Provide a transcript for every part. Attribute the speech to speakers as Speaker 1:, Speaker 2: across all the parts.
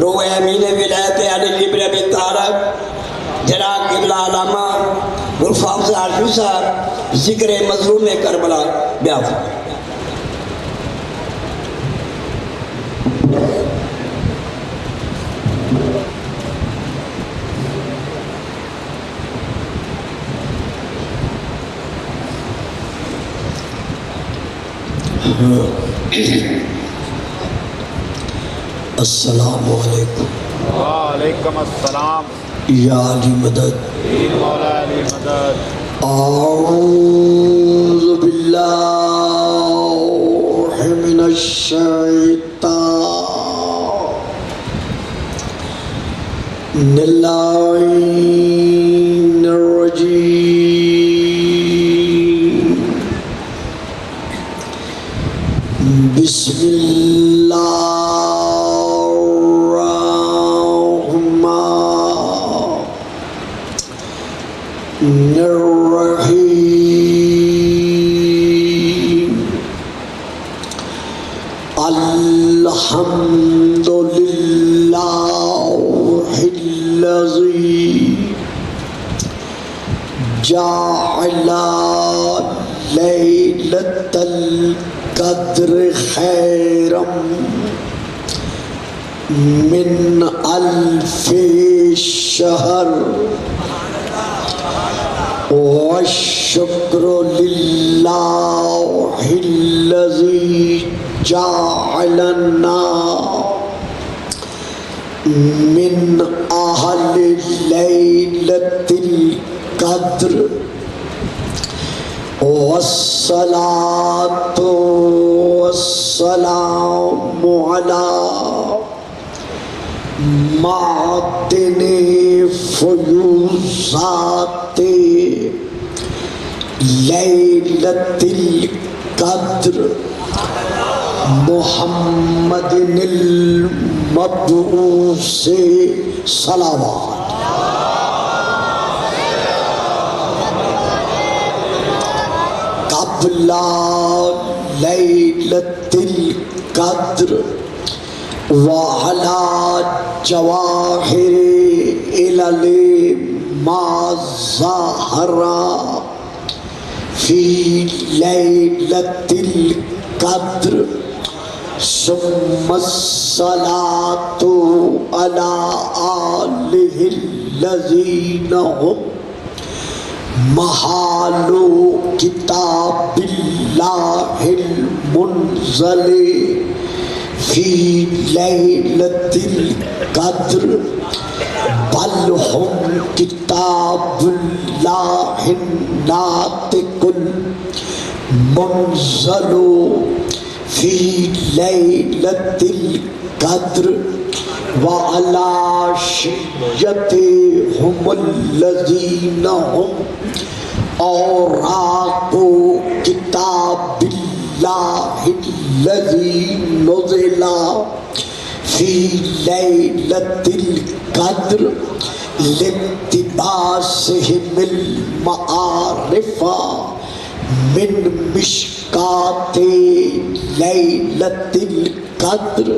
Speaker 1: روح امین ولایت علی ابن ابی طالب جناب قبلہ علامہ گلفام عارفی صاحب ذکر مظلوم کربلا بیان فرمائیں۔ السلام علیکم
Speaker 2: وعلیکم السلام
Speaker 1: یا علی مدد
Speaker 2: مولا علی مدد
Speaker 1: اعوذ باللہ من الشیطان اللعین الرجیم بسم اللہ الرحیم الحمد للہ الذی جعل لیلۃ القدر خیرا من الف شہر والشکر للہ الذی جعلنا من اہل لیلۃ القدر والصلاة والسلام علی معدن فیوزات لیلۃ القدر محمد المبعوث صلوات قبل لیلۃ القدر وعلى جواہر علل ما ظہر فی لیلۃ القدر ثم الصلاة علی آلہ الذین هم محال کتاب اللہ المنزل فی لیلۃ القدر بل هم کتاب اللہ ناطق المنزل فی لیلۃ القدر وعلی شیعتهم الذین هم اوراق کتاب اللہ الذی نزل فی لیلۃ القدر لاقتباسہم المعارف من مشکات لیلۃ القدر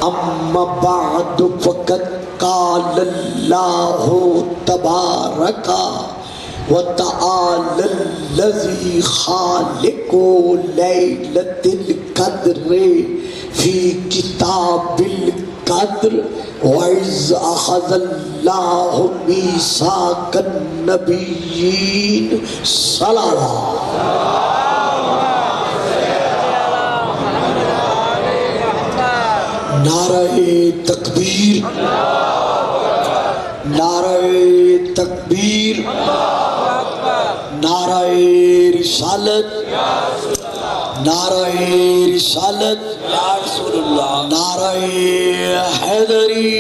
Speaker 1: اما بعد فقد قال اللہ تبارک وتعالی الذی خالق لیلۃ القدر فی کتاب القدر وَإِذْ أَخَذَ اللَّهُ مِيثَاقَ النَّبِيِّينَ صلوات نعرہ تکبیر نعرہ تکبیر نعرہ رسالت نعرہ رسالت یا رسول اللہ نعرہ حیدری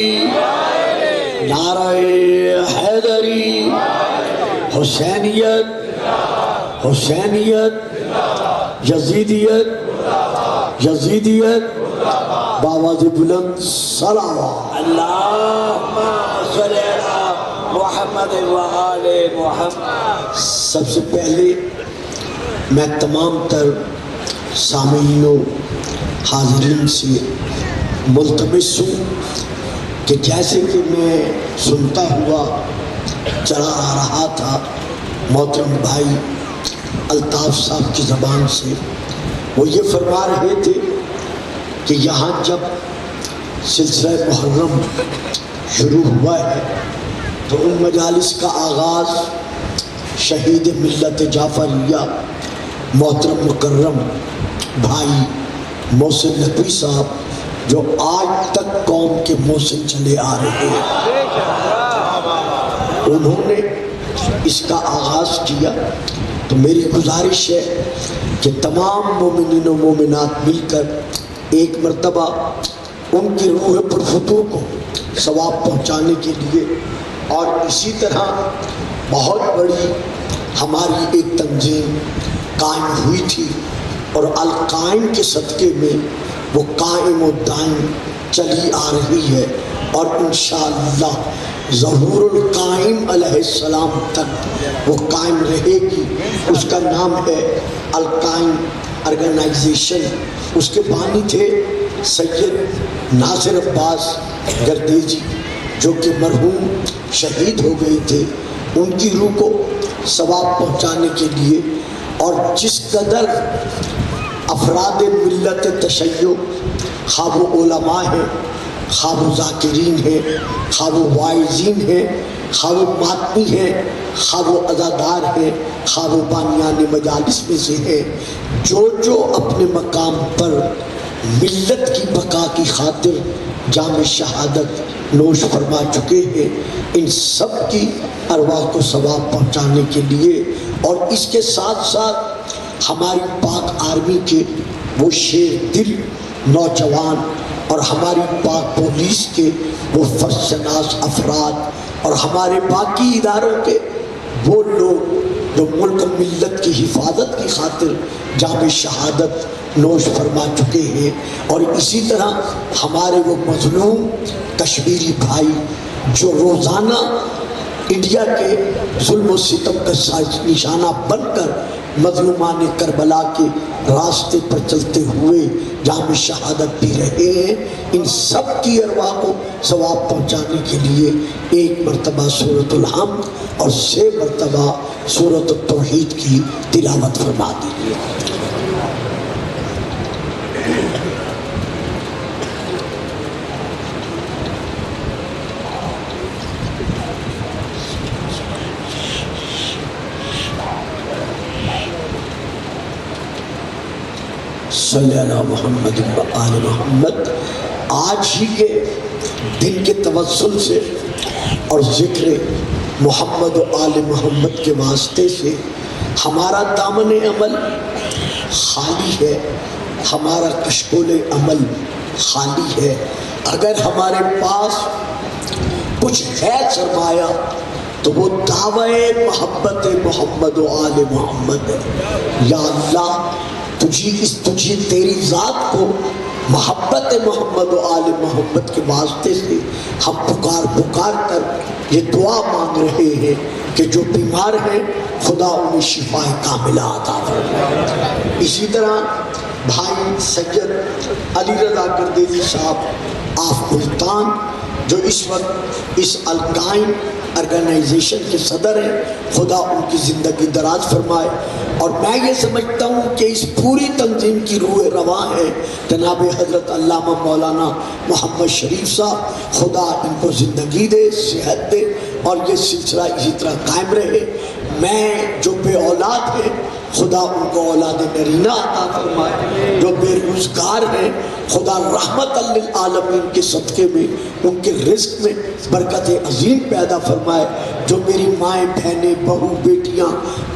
Speaker 1: نعرہ حیدری حسینیت حسینیت یزیدیت یزیدیت باواز بلند صلوات اللہم صلی علی محمد و آل محمد۔ سب سے پہلے میں تمام تر سامعین و حاضرین سے ملتمس ہوں
Speaker 3: کہ جیسے کہ میں سنتا ہوا چلا آ رہا تھا محترم بھائی الطاف صاحب کی زبان سے، وہ یہ فرما رہے تھے کہ یہاں جب سلسلہ محرم شروع ہوا ہے تو ان مجالس کا آغاز شہید ملت جعفریہ محترم مکرم بھائی محسن نقوی صاحب جو آج تک قوم کے محسن چلے آ رہے ہیں، انہوں نے اس کا آغاز کیا۔ تو میری گزارش ہے کہ تمام مومنین و مومنات مل کر ایک مرتبہ ان کی روح پرفتور کو ثواب پہنچانے کے لیے، اور اسی طرح بہت بڑی ہماری ایک تنظیم قائم ہوئی تھی اور القائم کے صدقے میں وہ قائم و دائم چلی آ رہی ہے، اور انشاءاللہ ظہور القائم علیہ السلام تک وہ قائم رہے گی۔ اس کا نام ہے القائم آرگنائزیشن۔ اس کے بانی تھے سید ناصر عباس گردیجی جو کہ مرحوم شہید ہو گئے تھے۔ ان کی روح کو ثواب پہنچانے کے لیے، اور جس قدر افراد ملت تشیع، خواہ وہ علماء ہیں، خواہ وہ ذاکرین ہیں، خواہ وہ واعظین ہیں، خواہ وہ ماتمی ہیں، خواہ وہ عزادار ہیں، خواہ وہ بانیان مجالس میں سے ہیں، جو اپنے مقام پر ملت کی بقا کی خاطر جام شہادت نوش فرما چکے ہیں، ان سب کی ارواح کو ثواب پہنچانے کے لیے، اور اس کے ساتھ ساتھ ہماری پاک آرمی کے وہ شیر دل نوجوان اور ہماری پاک پولیس کے وہ فرض شناس افراد اور ہمارے باقی اداروں کے وہ لوگ جو ملک و ملت کی حفاظت کی خاطر جام شہادت نوش فرما چکے ہیں، اور اسی طرح ہمارے وہ مظلوم کشمیری بھائی جو روزانہ انڈیا کے ظلم و ستم کا نشانہ بن کر مظلومان کربلا کے راستے پر چلتے ہوئے جام شہادت بھی رہے ہیں، ان سب کی ارواح کو ثواب پہنچانے کے لیے ایک مرتبہ سورۃ الحمد اور 6 مرتبہ سورۃ التوحید کی تلاوت فرما دیجیے۔ صلی اللہ محمد و آل محمد۔ آج ہی کے دن کے توسل سے اور ذکر محمد و آل محمد کے واسطے سے ہمارا دامن عمل خالی ہے، ہمارا کشکول عمل خالی ہے۔ اگر ہمارے پاس کچھ ہے سرمایہ تو وہ دعوی محبت محمد و آل محمد ہے۔ یا اللہ تجھی تیری ذات کو محبت محمد و آل محمد کے واسطے سے ہم پکار کر یہ دعا مانگ رہے ہیں کہ جو بیمار ہیں خدا انہیں شفا کاملہ عطا فرمائے۔ اسی طرح بھائی سید علی رضا گردیجی صاحب آف ملتان جو اس وقت اس القائم آرگنائزیشن کے صدر ہیں، خدا ان کی زندگی دراز فرمائے، اور میں یہ سمجھتا ہوں کہ اس پوری تنظیم کی روح رواں ہے جناب حضرت علامہ مولانا محمد شریف صاحب، خدا ان کو زندگی دے، صحت دے، اور یہ سلسلہ اسی طرح قائم رہے۔ میں جو بے اولاد ہیں خدا ان کو اولاد نرینہ عطا فرمائے، جو بے روزگار ہیں خدا رحمت للعالمین کے صدقے میں ان کے رزق میں برکت عظیم پیدا فرمائے۔ جو میری مائیں بہنیں بہو بیٹیاں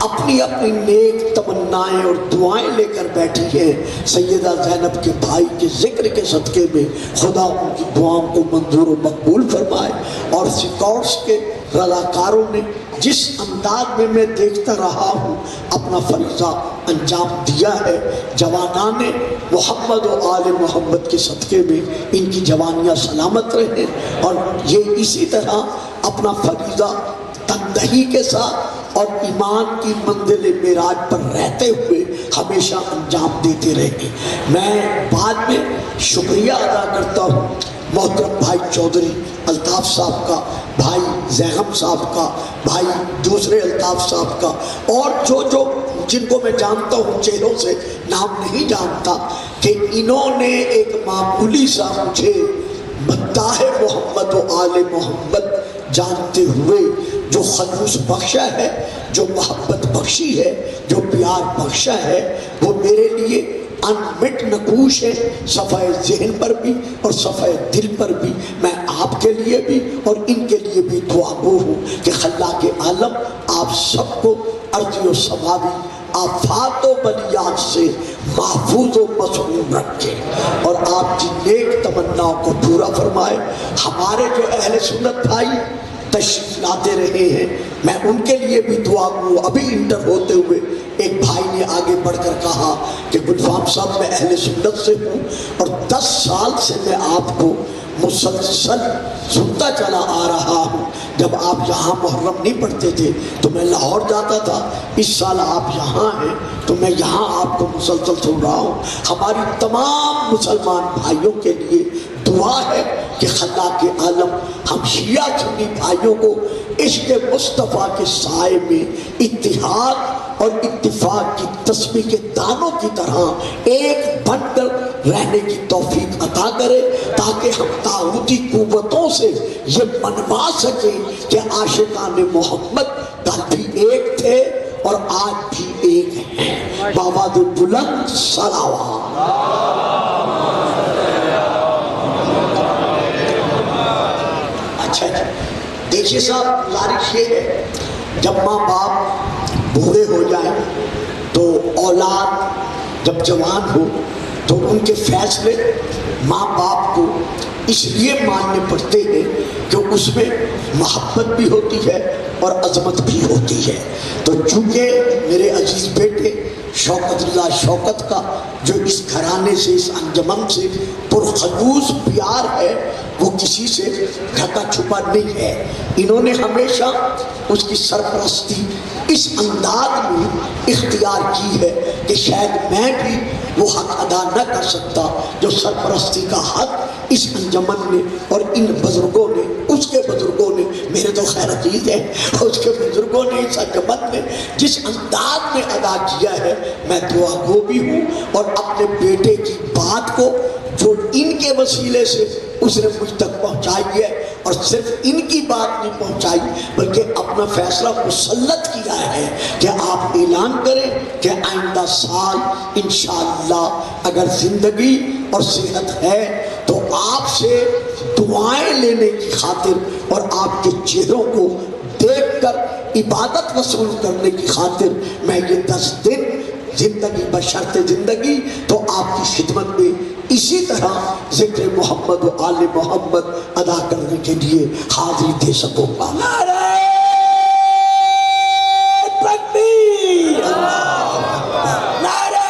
Speaker 3: اپنی اپنی نیک تمنائیں اور دعائیں لے کر بیٹھی ہیں سیدہ زینب کے بھائی کے ذکر کے صدقے میں، خدا ان کی دعاؤں کو منظور و مقبول فرمائے۔ اور سکورٹس کے رضاکاروں نے جس انداز میں دیکھتا رہا ہوں اپنا فریضہ انجام دیا ہے، جوانان محمد و آل محمد کے صدقے میں ان کی جوانیاں سلامت رہیں، اور یہ اسی طرح اپنا فریضہ تندہی کے ساتھ اور ایمان کی منزل معراج پر رہتے ہوئے ہمیشہ انجام دیتے رہیں۔ میں بعد میں شکریہ ادا کرتا ہوں محترم بھائی چودھری الطاف صاحب کا، بھائی زیغم صاحب کا، بھائی دوسرے الطاف صاحب کا، اور جو جن کو میں جانتا ہوں چہروں سے نام نہیں جانتا، کہ انہوں نے ایک معمولی سا مجھے مداح محمد و آل محمد جانتے ہوئے جو خلوص بخشا ہے، جو محبت بخشی ہے، جو پیار بخشا ہے، وہ میرے لیے انمٹ نقوش ہے، صفحہ ذہن پر بھی اور صفحہ دل پر بھی۔ میں آپ کے لیے بھی اور ان کے لیے بھی دعا گو ہوں کہ خلاق عالم آپ سب کو ارضی و سماوی آفات و بلیات سے محفوظ و مسلوم رکھے اور آپ کی نیک تمناؤں کو پورا فرمائے۔ ہمارے جو اہل سنت بھائی تشریف لاتے رہے ہیں، میں ان کے لیے بھی دعا گو۔ ابھی انٹر ہوتے ہوئے ایک بھائی نے آگے بڑھ کر کہا کہ گلفام صاحب میں اہل سنت سے ہوں اور 10 سال سے میں آپ کو مسلسل سنتا چلا آ رہا ہوں۔ جب آپ یہاں محرم نہیں پڑھتے تھے تو میں لاہور جاتا تھا، اس سال آپ یہاں ہیں تو میں یہاں آپ کو مسلسل سن رہا ہوں۔ ہماری تمام مسلمان بھائیوں کے لیے دعا ہے کہ خلاق عالم ہم شیعہ سنی بھائیوں کو عشق مصطفیٰ کے سائے میں اتحاد اور اتفاق کی تسبیح کے دانوں کی طرح ایک بن کر رہنے کی توفیق عطا کرے، تاکہ ہم طاغوتی قوتوں سے یہ منوا سکیں کہ عاشقان محمد کل بھی ایک تھے اور آج بھی ایک ہیں۔ بابا دے بلند صلوات۔ اچھا دیکھیے صاحب، گزارش یہ ہے جب ماں باپ بوڑھے ہو جائیں تو اولاد جب جوان ہو تو ان کے فیصلے ماں باپ کو اس لیے ماننے پڑتے ہیں کہ اس میں محبت بھی ہوتی ہے اور عظمت بھی ہوتی ہے۔ تو چونکہ میرے عزیز بیٹے شوکت رضا شوکت کا جو اس گھرانے سے، اس انجمن سے پرخلوص پیار ہے، وہ کسی سے ڈھکا چھپا نہیں ہے۔ انہوں نے ہمیشہ اس کی سرپرستی اس انداز میں اختیار کی ہے کہ شاید میں بھی وہ حق ادا نہ کر سکتا جو سرپرستی کا حق اس انجمن نے اور ان بزرگوں نے، اس کے بزرگوں نے، میرے تو خیر عزیز ہے، اس کے بزرگوں نے اس انجمن نے جس انداز میں ادا کیا ہے، میں دعا گو بھی ہوں اور اپنے بیٹے کی بات کو جو ان کے وسیلے سے اس نے مجھ تک پہنچائی ہے، اور صرف ان کی بات نہیں پہنچائی بلکہ اپنا فیصلہ مسلط کیا ہے کہ آپ اعلان کریں کہ آئندہ سال انشاءاللہ اگر زندگی اور صحت ہے تو آپ سے دعائیں لینے کی خاطر اور آپ کے چہروں کو دیکھ کر عبادت وصول کرنے کی خاطر میں یہ 10 دن زندگی بشرط زندگی تو آپ کی خدمت میں اسی طرح ذکر محمد و آل محمد ادا کرنے کے لیے حاضری دے سکوں گا۔ نعرہ تکبیر، نعرہ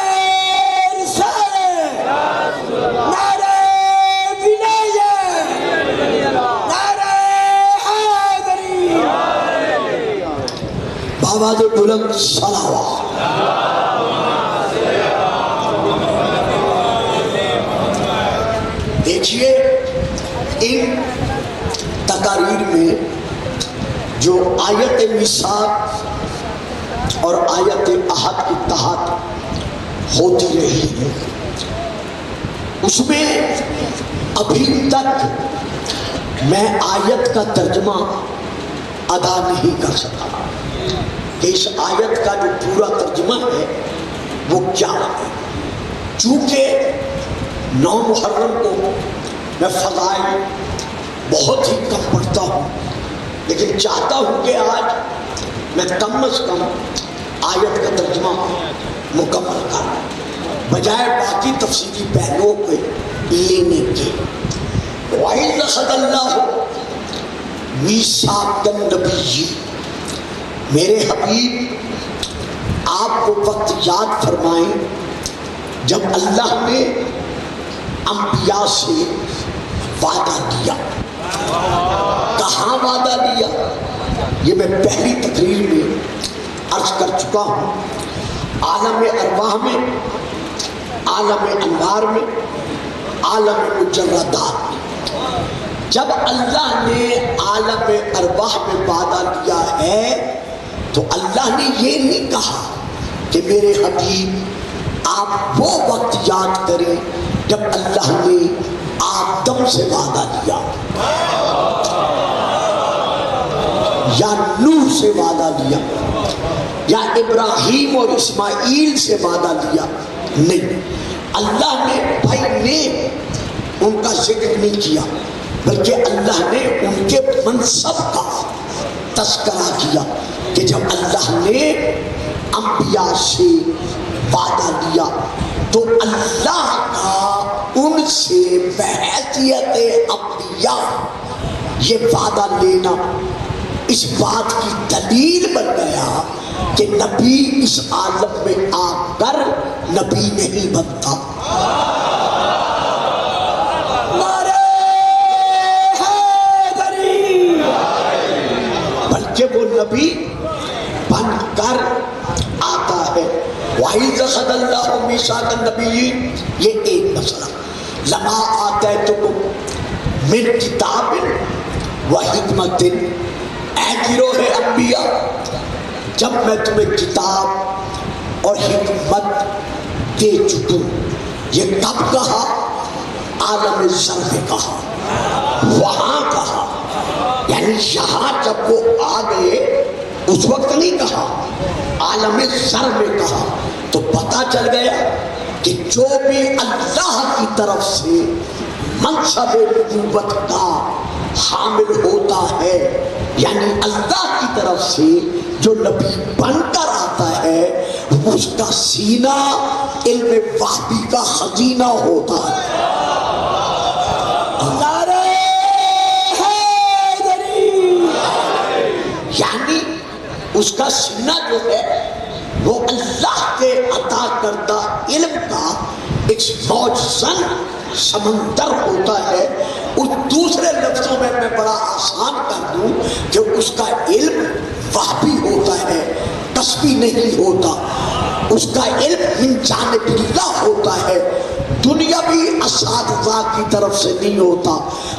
Speaker 3: رسالت، نعرہ ولایت، نعرہ حیدری، بابا دے بلند صلوات۔ دیکھیے ان تقاریر میں جو آیت میثاق اور آیت عہد کے تحت ہوتی رہی ہے، اس میں ابھی تک میں آیت کا ترجمہ ادا نہیں کر سکا کہ اس آیت کا جو پورا ترجمہ ہے وہ کیا ہے۔ چونکہ 9 محرم کو میں فضائل بہت ہی کم پڑھتا ہوں، لیکن چاہتا ہوں کہ آج میں کم از کم آیت کا ترجمہ مکمل کروں بجائے باقی تفصیلی پہلوؤں پہ لینے کے۔ وَإِذْ أَخَذَ اللَّهُ مِيثَاقَ النَّبِيِّينَ، میرے حبیب آپ کو وقت یاد فرمائیں جب اللہ نے انبیاء سے وعدہ کیا۔ کہاں وعدہ لیا؟ یہ میں پہلی تقریر میں عرض کر چکا ہوں۔ عالم ارواح میں، عالم انوار میں، عالم مجردات میں۔ جب اللہ نے عالم ارواح میں وعدہ لیا ہے تو اللہ نے یہ نہیں کہا کہ میرے حبیب آپ وہ وقت یاد کریں جب اللہ نے آدم سے وعدہ لیا یا نوح سے وعدہ لیا یا ابراہیم اور اسماعیل سے وعدہ لیا. نہیں، اللہ نے بھائی نے ان کا ذکر نہیں کیا، بلکہ اللہ نے ان کے منصب کا تذکرہ کیا کہ جب اللہ نے انبیاء سے وعدہ لیا تو اللہ کا ان سے بحیثیت انبیاء یہ وعدہ لینا اس بات کی دلیل بن گیا کہ نبی اس عالم میں آ کر نبی نہیں بنتا. بلکہ وہ نبی بن کر آتا ہے. وَإِذْ أَخَذَ اللَّهُ مِيثَاقَ النَّبِيِّينَ، یہ ایک مسئلہ. لَمَا آتَيْتُكُم مِّن کتاب وحکمت، اے گروہ انبیاء جب میں تمہیں کتاب اور حکمت دے چکوں. یہ کب کہا؟ عالم زر میں کہا، وہاں کہا، یعنی یہاں جب وہ آ گئے اس وقت نہیں کہا، عالم زر میں کہا. تو پتہ چل گیا کہ جو بھی اللہ کی طرف سے منصب نبوت کا حامل ہوتا ہے، یعنی اللہ کی طرف سے جو نبی بن کر آتا ہے، اس کا سینہ علم وحی کا خزینہ ہوتا ہے. یعنی اس کا سینہ جو ہے وہ اللہ کے عطا کردہ علم کا ایک موجزن سمندر ہوتا ہے. اس دوسرے لفظوں میں بڑا آسان کر دوں کہ اس کا علم وحی ہوتا ہے، کسبی نہیں ہوتا. اس کا علم من جانب اللہ ہوتا ہے، دنیاوی اساتذہ کی طرف سے نہیں ہوتا.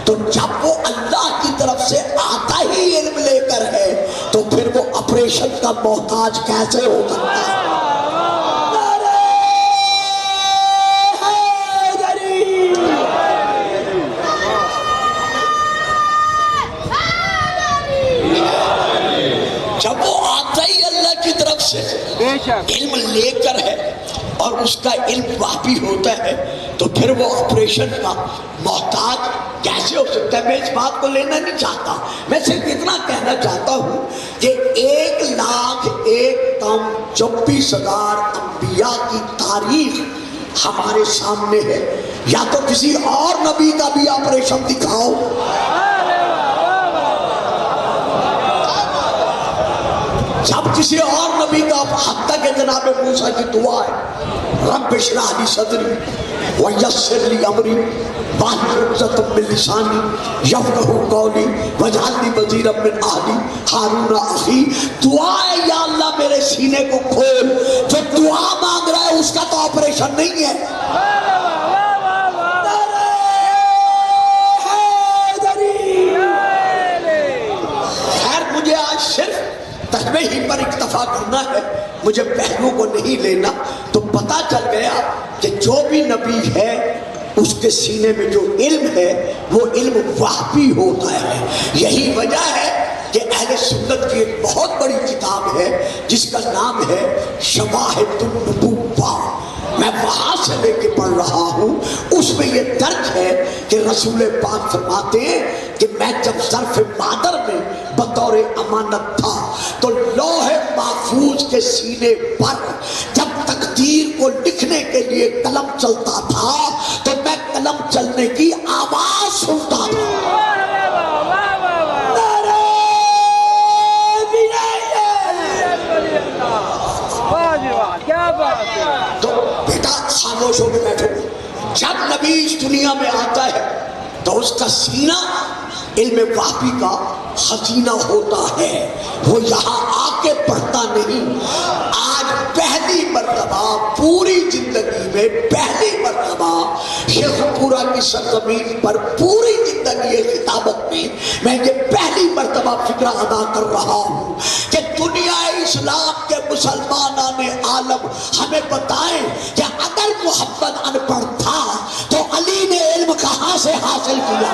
Speaker 3: تو جب وہ اللہ کی طرف سے آتا ہی علم لے کر ہے تو پھر وہ آپریشن کا محتاج کیسے ہو سکتا ہے؟ جب وہ آتا ہی اللہ کی طرف سے علم لے کر ہے اور اس کا علم واقعی ہوتا ہے تو پھر وہ آپریشن کا محتاج کیسے ہو سکتا ہے؟ میں اس بات کو لینا نہیں چاہتا، میں صرف اتنا کہنا چاہتا ہوں کہ 1,01,24,000 انبیاء کی تاریخ ہمارے سامنے ہے. یا تو کسی اور نبی کا بھی آپریشن دکھاؤ. جب کسی اور نبی کا، حتیٰ کہ جناب موسیٰ کی دعا ہے رب اشرح لی صدری ویسر لی امری واحلل عقدۃ من لسانی یفقہوا قولی واجعل لی وزیرا من اہلی ہارون اخی. دعا ہے یا اللہ میرے سینے کو کھول. جو دعا مانگ رہا ہے اس کا تو آپریشن نہیں ہے. خیر مجھے آج صرف تجمہ ہی پر اکتفا کرنا ہے، مجھے پہلو کو نہیں لینا. تو پتہ چل گیا کہ جو بھی نبی ہے اس کے سینے میں جو علم ہے وہ علم وحی ہوتا ہے. یہی وجہ ہے کہ اہل سنت کی ایک بہت بڑی کتاب ہے جس کا نام ہے شواہد النبوہ. میں وہاں سے لے کے پڑھ رہا ہوں. اس میں یہ درج ہے کہ رسول پاک فرماتے ہیں کہ میں جب ظرف مادر میں بطور امانت تھا تو لوح محفوظ کے سینے پر جب تقدیر کو لکھنے کے لیے قلم چلتا تھا تو میں قلم چلنے کی آواز سنتا تھا. تو بیٹا خاموش ہو کے بیٹھو. جب نبی اس دنیا میں آتا ہے تو اس کا سینہ علم وحی کا خزینہ ہوتا ہے. وہ یہاں آ کے پڑھتا نہیں. آج پہلی مرتبہ پوری زندگی میں پہلی مرتبہ شیخ پورا کی سرزمین پر پوری زندگی خطابت میں یہ پہلی مرتبہ فکرہ ادا کر رہا ہوں کہ دنیا اسلام کے مسلمانان عالم ہمیں بتائیں کہ اگر محمد ان پڑھ تھا تو علی نے علم کہاں سے حاصل کیا؟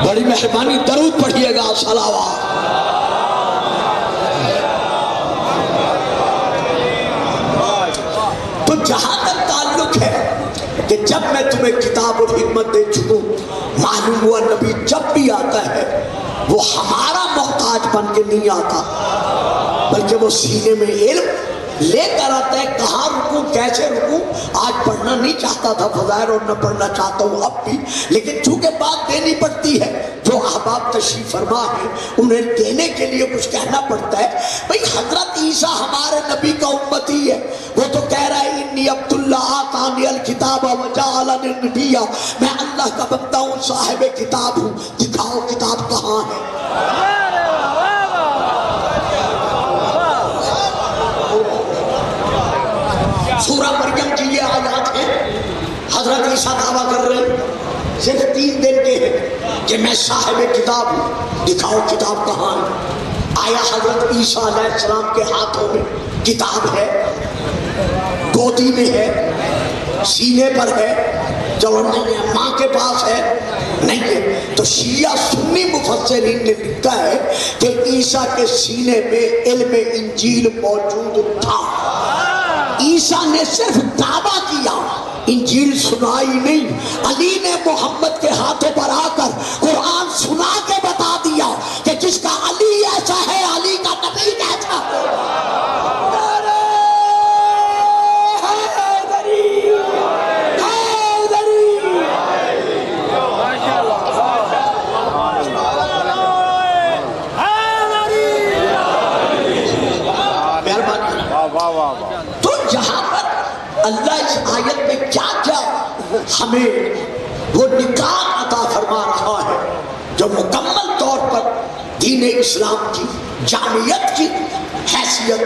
Speaker 3: بڑی مہربانی درود پڑھیے گا صلوات۔ تو جہاں تک تعلق ہے کہ جب میں تمہیں کتاب اور حکمت دے چکوں، معلوم ہوا نبی جب بھی آتا ہے وہ ہمارا محتاج بن کے نہیں آتا، بلکہ وہ سینے میں علم لے کر آتا ہے۔ کہاں رکوں، کیسے رکوں، آج پڑھنا نہیں چاہتا تھا فضائل اور نہ پڑھنا چاہتا ہوں اب بھی، لیکن چونکہ بات دینی پڑتی ہے، جو احباب تشریف فرما ہے انہیں دینے کے لیے کچھ کہنا پڑتا ہے۔ بھئی حضرت عیسیٰ ہمارے نبی کا امتی ہے، وہ تو کہہ رہا ہے انی عبداللہ آتانی الکتاب وجعلنی نبیا، میں اللہ کا بندہ ہوں، صاحب کتاب ہوں، دکھاؤ کتاب کہاں ہے؟ سورہ مریم کی یہ آیات ہیں، حضرت عیسیٰ دعویٰ کر رہے ہیں صرف 3 دن کے ہیں کہ میں صاحب کتاب ہوں، دکھاؤ کتاب کہاں ہے؟ آیا حضرت عیسیٰ علیہ السلام کے ہاتھوں میں کتاب ہے؟ گودی میں ہے؟ سینے پر ہے؟ چلو نہیں، ماں کے پاس ہے؟ نہیں ہے۔ تو شیعہ سنی مفسرین نے لکھا ہے کہ عیسیٰ کے سینے میں علم انجیل موجود تھا، عیسیٰ نے صرف دعویٰ کیا، انجیل سنائی نہیں۔ علی نے محمد کے ہاتھوں پر آ کر قرآن سنا کے بتا دیا کہ جس کا علی ایسا ہے علی کا نبی کیسا ہے۔ تو یہاں پر اللہ اس آیت میں کیا کیا ہمیں وہ نکات عطا فرما رہا ہے جو مکمل طور پر دین اسلام کی جامعیت کی حیثیت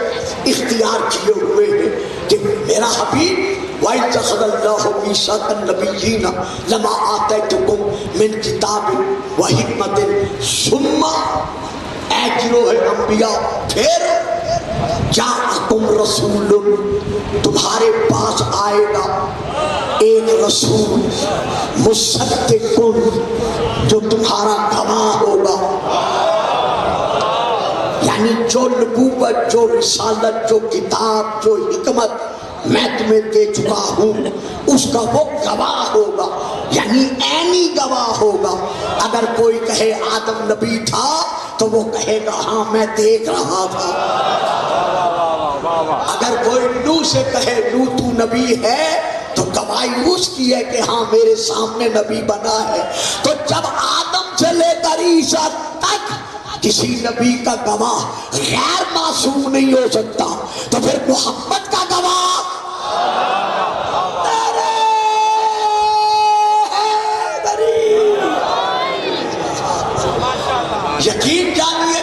Speaker 3: اختیار کیے ہوئے ہیں کہ میرا حبیب وَإِذْ اللَّهُ مِيثَاقَ النَّبِيِّينَ لَمَا آتَيْتُكُم مِّن كِتَابٍ وَحِكْمَةٍ ثُمَّ اے گروہ انبیاء پھر جاءکم رسول، تمہارے پاس آئے گا ایک رسول مصدق جو تمہارا گواہ ہوگا، یعنی جو نبوت، جو رسالت، جو کتاب، جو حکمت میں تمہیں دے چکا ہوں اس کا وہ گواہ ہوگا، یعنی عینی گواہ ہوگا۔ اگر کوئی کہے آدم نبی تھا تو وہ کہے گا ہاں میں دیکھ رہا تھا۔ اگر کوئی نوح سے کہے نوح تو نبی ہے تو گواہی اس کی ہے کہ ہاں میرے سامنے نبی بنا ہے۔ تو جب آدم سے لے کر عیسیٰ تک کسی نبی کا گواہ غیر معصوم نہیں ہو سکتا، تو پھر محمد کا گواہ یقین جانیے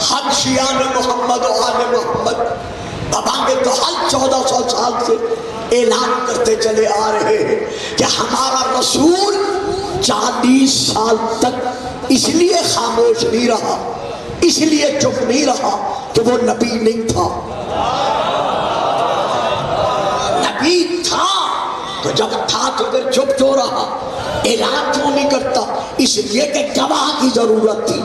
Speaker 3: ہم شیعان محمد و آل محمد بابانگے تو حل 1400 سال سے اعلان کرتے چلے آ رہے ہیں کہ ہمارا رسول 40 سال تک اس لیے خاموش نہیں رہا، اس لیے چپ نہیں رہا کہ وہ نبی نہیں تھا۔ نبی تھا تو جب تھا تو پھر چپ کیوں رہا، اعلان کیوں نہیں کرتا؟ اس لیے کہ گواہ کی ضرورت تھی۔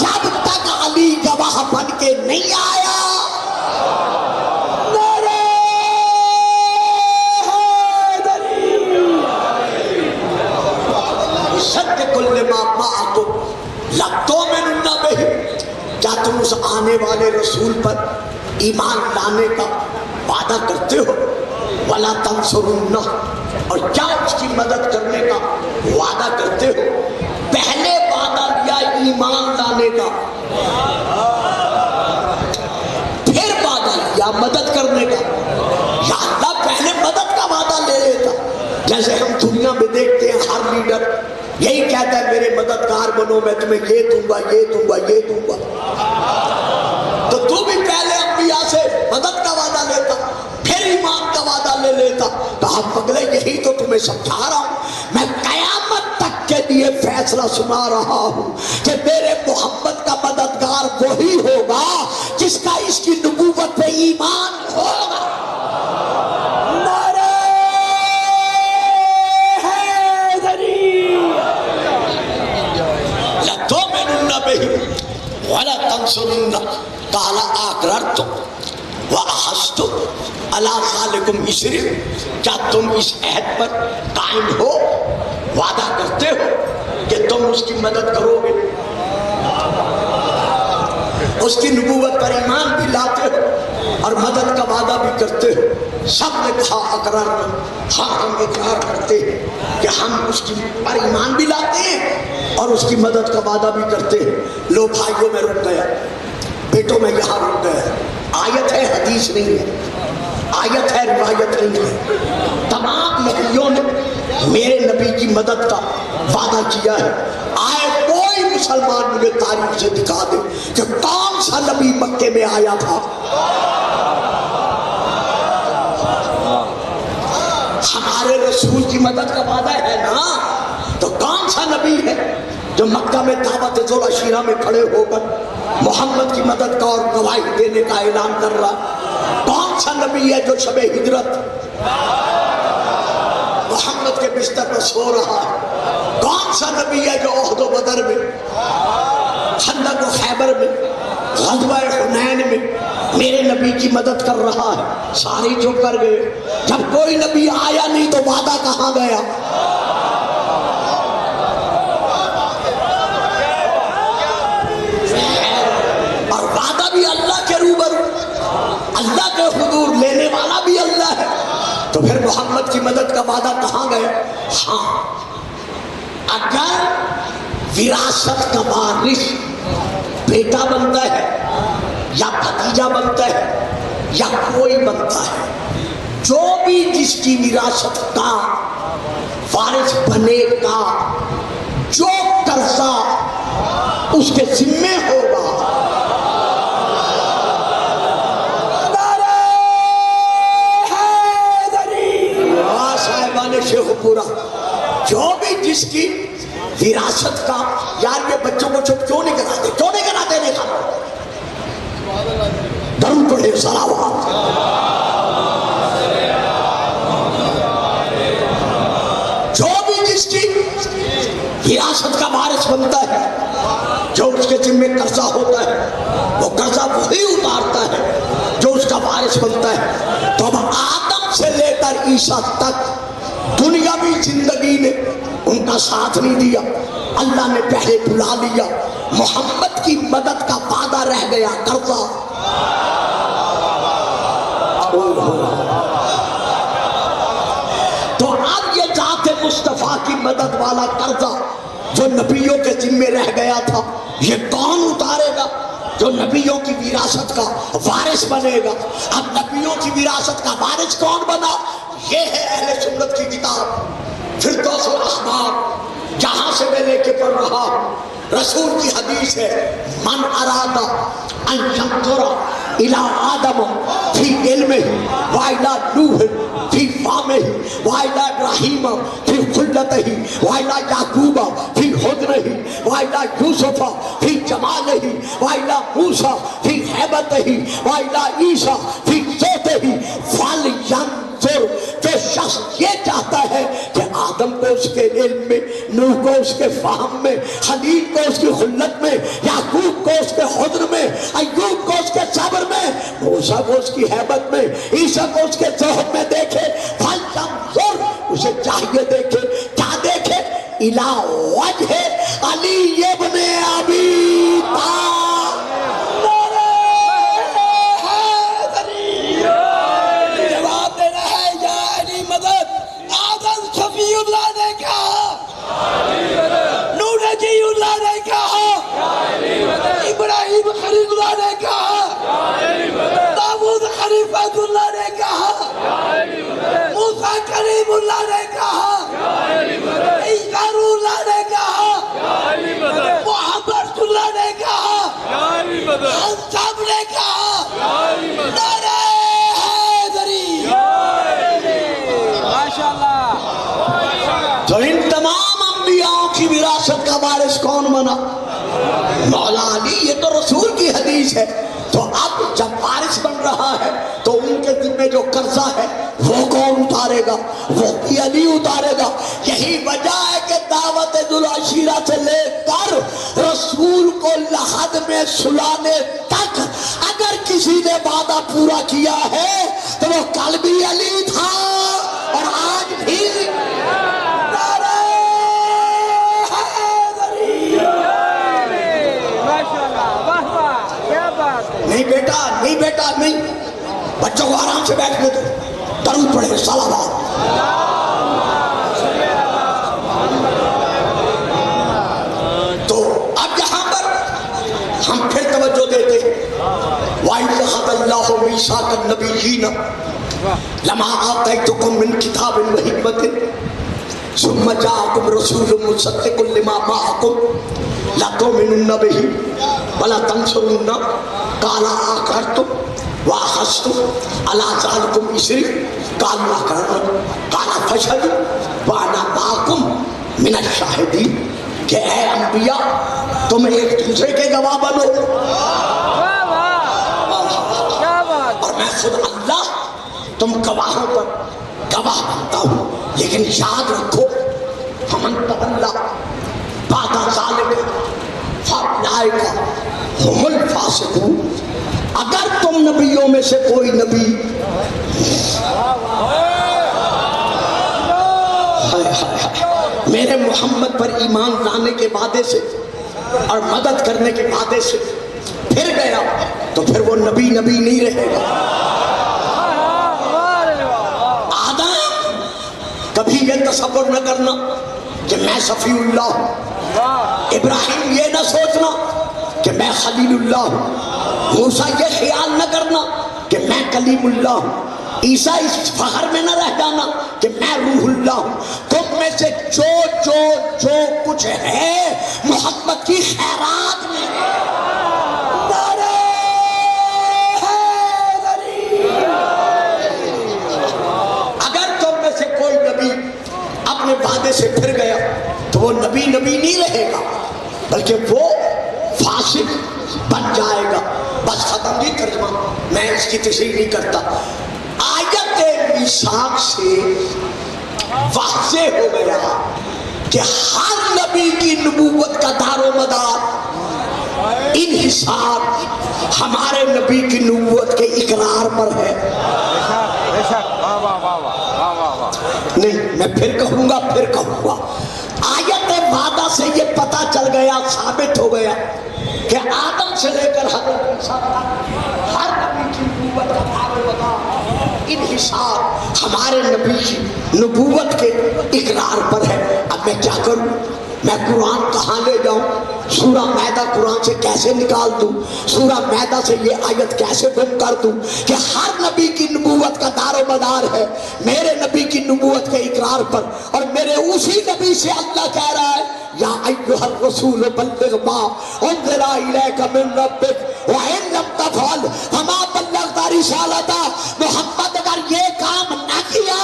Speaker 3: جب تک علی گواہ بن کے نہیں آیا کیا تم اس آنے والے رسول پر ایمان لانے کا وعدہ کرتے ہو؟ وَلَا تَنْصُرُنَّهُ، اور کیا اس کی مدد کرنے کا وعدہ کرتے ہو؟ پہلے وعدہ لیا ایمان لانے کا، جیسے ہم دنیا میں دیکھتے ہیں ہر لیڈر یہی کہتا ہے میرے مددگار بنو، میں تمہیں یہ دوں گا یہ دوں گا یہ دوں گا. تو تو بھی پہلے انبیاء سے مدد کا وعدہ لیتا، پھر ایمان کا وعدہ لے لیتا. کہا پگلے یہی تو تمہیں سمجھا رہا ہوں، میں قیامت تک کے لیے فیصلہ سنا رہا ہوں کہ میرے محمد کا مددگار وہی ہوگا جس کا اس کی نبوت پہ ایمان ہوگا. وَلَا تَنْصُرُنَّ قَالَ أَقْرَرْتُمْ وَأَخَذْتُمْ عَلَىٰ ذَلِكُمْ إِصْرِي، کیا تم اس عہد پر قائم ہو، وعدہ کرتے ہو کہ تم اس کی مدد کرو گے، اس کی نبوت پر ایمان بھی لاتے ہو اور مدد کا وعدہ بھی کرتے ہو؟ سب نے کہا اقرار، ہاں ہم اقرار کرتے ہیں کہ ہم اس کی پر ایمان بھی لاتے ہیں اور اس کی مدد کا وعدہ بھی کرتے ہیں. لو بھائیوں میں رک گیا، بیٹوں میں یہاں رک گیا. آیت ہے، حدیث نہیں ہے، آیت ہے، روایت نہیں ہے. تمام نبیوں نے میرے نبی کی مدد کا وعدہ کیا ہے. آئے کوئی مسلمان مجھے تاریخ سے دکھا دے کہ کون سا نبی مکے میں آیا تھا. ہمارے رسول کی مدد کا وعدہ ہے نا، تو کون سا نبی ہے جو مکہ میں دعوت ذوالعشیرہ میں کھڑے ہو کر محمد کی مدد کا اور گواہی دینے کا اعلان کر رہا؟ کون سا نبی ہے جو شب ہجرت محمد کے بستر پر سو رہا ہے؟ کون سا نبی ہے جو احد و بدر میں، خندق و خیبر میں، غزوہ حنین میں میرے نبی کی مدد کر رہا ہے؟ سارے چپ کر گئے. جب کوئی نبی آیا نہیں تو وعدہ کہاں گیا؟ اور وعدہ بھی اللہ کے روبرو، اللہ کے حضور، لینے والا بھی اللہ ہے. تو پھر محمد کی مدد کا وعدہ کہاں گیا؟ ہاں، اگر وراثت کا وارث بیٹا بنتا ہے یا بھتیجا بنتا ہے یا کوئی بنتا ہے، جو بھی جس کی وراثت کا وارث بنے گا، جو قرضہ اس کے ذمے ہوگا، صاحبان شیخ پورا، جو بھی جس کی وراثت کا، یار یہ بچوں کو چپ کیوں نہیں کراتے، کیوں نہیں کراتے؟ نہیں کھانا درود پڑھے صلوات. جو بھی جس کی وراثت کا وارث بنتا ہے، جو اس کے ذمے قرضہ ہوتا ہے، وہ قرضہ وہی اتارتا ہے جو اس کا وارث بنتا ہے. تو اب آدم سے لے کر عیسیٰ تک دنیاوی زندگی نے ان کا ساتھ نہیں دیا. اللہ نے پہلے بلا لیا، محمد کی مدد کا وعدہ رہ گیا، قرضہ. تو اب یہ ذات مصطفیٰ کی مدد والا قرضہ جو نبیوں کے ذمے رہ گیا تھا، یہ کون اتارے گا؟ جو نبیوں کی وراثت کا وارث بنے گا. اب نبیوں کی وراثت کا وارث کون بنا؟ یہ ہے اہل سنت کی کتاب فردوس الاحباب، جہاں سے میں لے کے پڑھ رہا ہوں. رسول کی حدیث ہے، من ارادہ ان ینظر الی آدم فی علمہ وإلی نوح فی فامہ وإلی ابراہیم فی خلتہ وإلی یعقوب فی حضرہ وإلی یوسف فی جمالہ وإلی موسیٰ فی ہیبتہ وإلی عیسیٰ فی صوتہ فلینظر. جو شخص یہ چاہتا ہے کہ آدم کو اس کے علم میں، نوح کو اس کے فہم میں، خلیل کو اس کی خلت میں، یعقوب کو اس کے حضر میں، ایوب کو اس کے صبر میں، موسیٰ کو اس کی ہیبت میں، عیسیٰ کو اس کے زہد میں دیکھے. فلینظر، اسے چاہیے دیکھے. کیا دیکھے؟ الی وجہ علی ابن ابی طالب. ابراہیم خلیل اللہ نے کہا، داؤد خلیفۃ اللہ نے کہا، موسیٰ کریم اللہ نے کہا، کا وارث کون بنا؟ مولا علی. یہ تو رسول کی حدیث ہے. تو اب جب وارث بن رہا ہے تو ان کے ذمہ جو قرضہ ہے وہ کون اتارے گا؟ وہ بھی علی اتارے گا. یہی وجہ ہے کہ دعوت ذوالعشیرہ سے لے کر رسول کو لحد میں سلانے تک اگر کسی نے وعدہ پورا کیا ہے تو وہ کل بھی علی تھا اور آج بھی. نہیں بیٹا, نہیں بیٹا, نہیں. بچوں کو آرام سے بیٹھنے دو. درود پڑھے صلوات. تو اب یہاں پر ہم پھر توجہ دیتے ہیں. وَإِذْ أَخَذَ اللَّهُ مِيثَاقَ النَّبِيِّينَ لَمَا آتَيْتُكُم مِّن كِتَابٍ وَحِكْمَةٍ ثُمَّ جَاءَكُمْ رَسُولٌ مُّصَدِّقٌ لِّمَا مَعَكُمْ لَتُؤْمِنُنَّ بِهِ وَلَتَنصُرُنَّهُ قَالَ أَقْرَرْتُمْ وَأَخَذْتُمْ عَلَىٰ ذَٰلِكُمْ إِصْرِي قَالُوا أَقْرَرْنَا قَالَ فَاشْهَدُوا وَأَنَا مَعَكُمْ مِنَ الشَّاهِدِينَ. کہ اے انبیاء تم ایک دوسرے کے گواہ بنو اور میں خود اللہ تم گواہوں پر گواہ بنتا ہوں. لیکن یاد رکھو فمن تولى بعد ذلك فاولئک هم الفاسقون. اگر تم نبیوں میں سے کوئی نبی میرے محمد پر ایمان لانے کے وعدے سے اور مدد کرنے کے وعدے سے پھر گیا تو پھر وہ نبی نہیں رہے گا. آدم کبھی یہ تصور نہ کرنا کہ میں صفی اللہ ہوں. ابراہیم یہ نہ سوچنا کہ میں خلیل اللہ ہوں. موسیٰ یہ خیال نہ کرنا کہ میں کلیم اللہ ہوں. عیسیٰ اس فخر میں نہ رہ جانا کہ میں روح اللہ ہوں. تم میں سے جو کچھ ہے محمد کی خیرات میں ہے. اگر تم میں سے کوئی نبی اپنے وعدے سے پھر گیا تو وہ نبی نہیں رہے گا بلکہ وہ فاسق بن جائے گا. بس ختم. نہیں ترجمہ میں اس کی تشریح نہیں کرتا. آیت میثاق سے واضح ہو گیا کہ ہر نبی کی نبوت کا دار و مدار انحصار ہمارے نبی کی نبوت کے اقرار پر ہے. نہیں میں پھر کہوں گا. آیت وعدہ سے یہ پتہ چل گیا, ثابت ہو گیا کہ آدم سے لے کر حضرت عیسیٰ تک ہر نبی کی نبوت کا دار و مدار انحصار ہمارے نبی کی نبوت کے اقرار پر ہے. اب میں کیا کروں؟ میں قرآن کہاں لے جاؤں؟ سورہ مائدہ قرآن سے کیسے نکال دوں؟ سورہ مائدہ سے یہ آیت کیسے گم کر دوں کہ ہر نبی کی نبوت کا دار و مدار ہے میرے نبی کی نبوت کے اقرار پر. اور میرے اسی نبی سے اللہ کہہ رہا ہے یا ایھا الرسول بلغ ما انزل الیک من ربک وان لم تفعل فما بلغت رسالتہ. محمد اگر یہ کام نہ کیا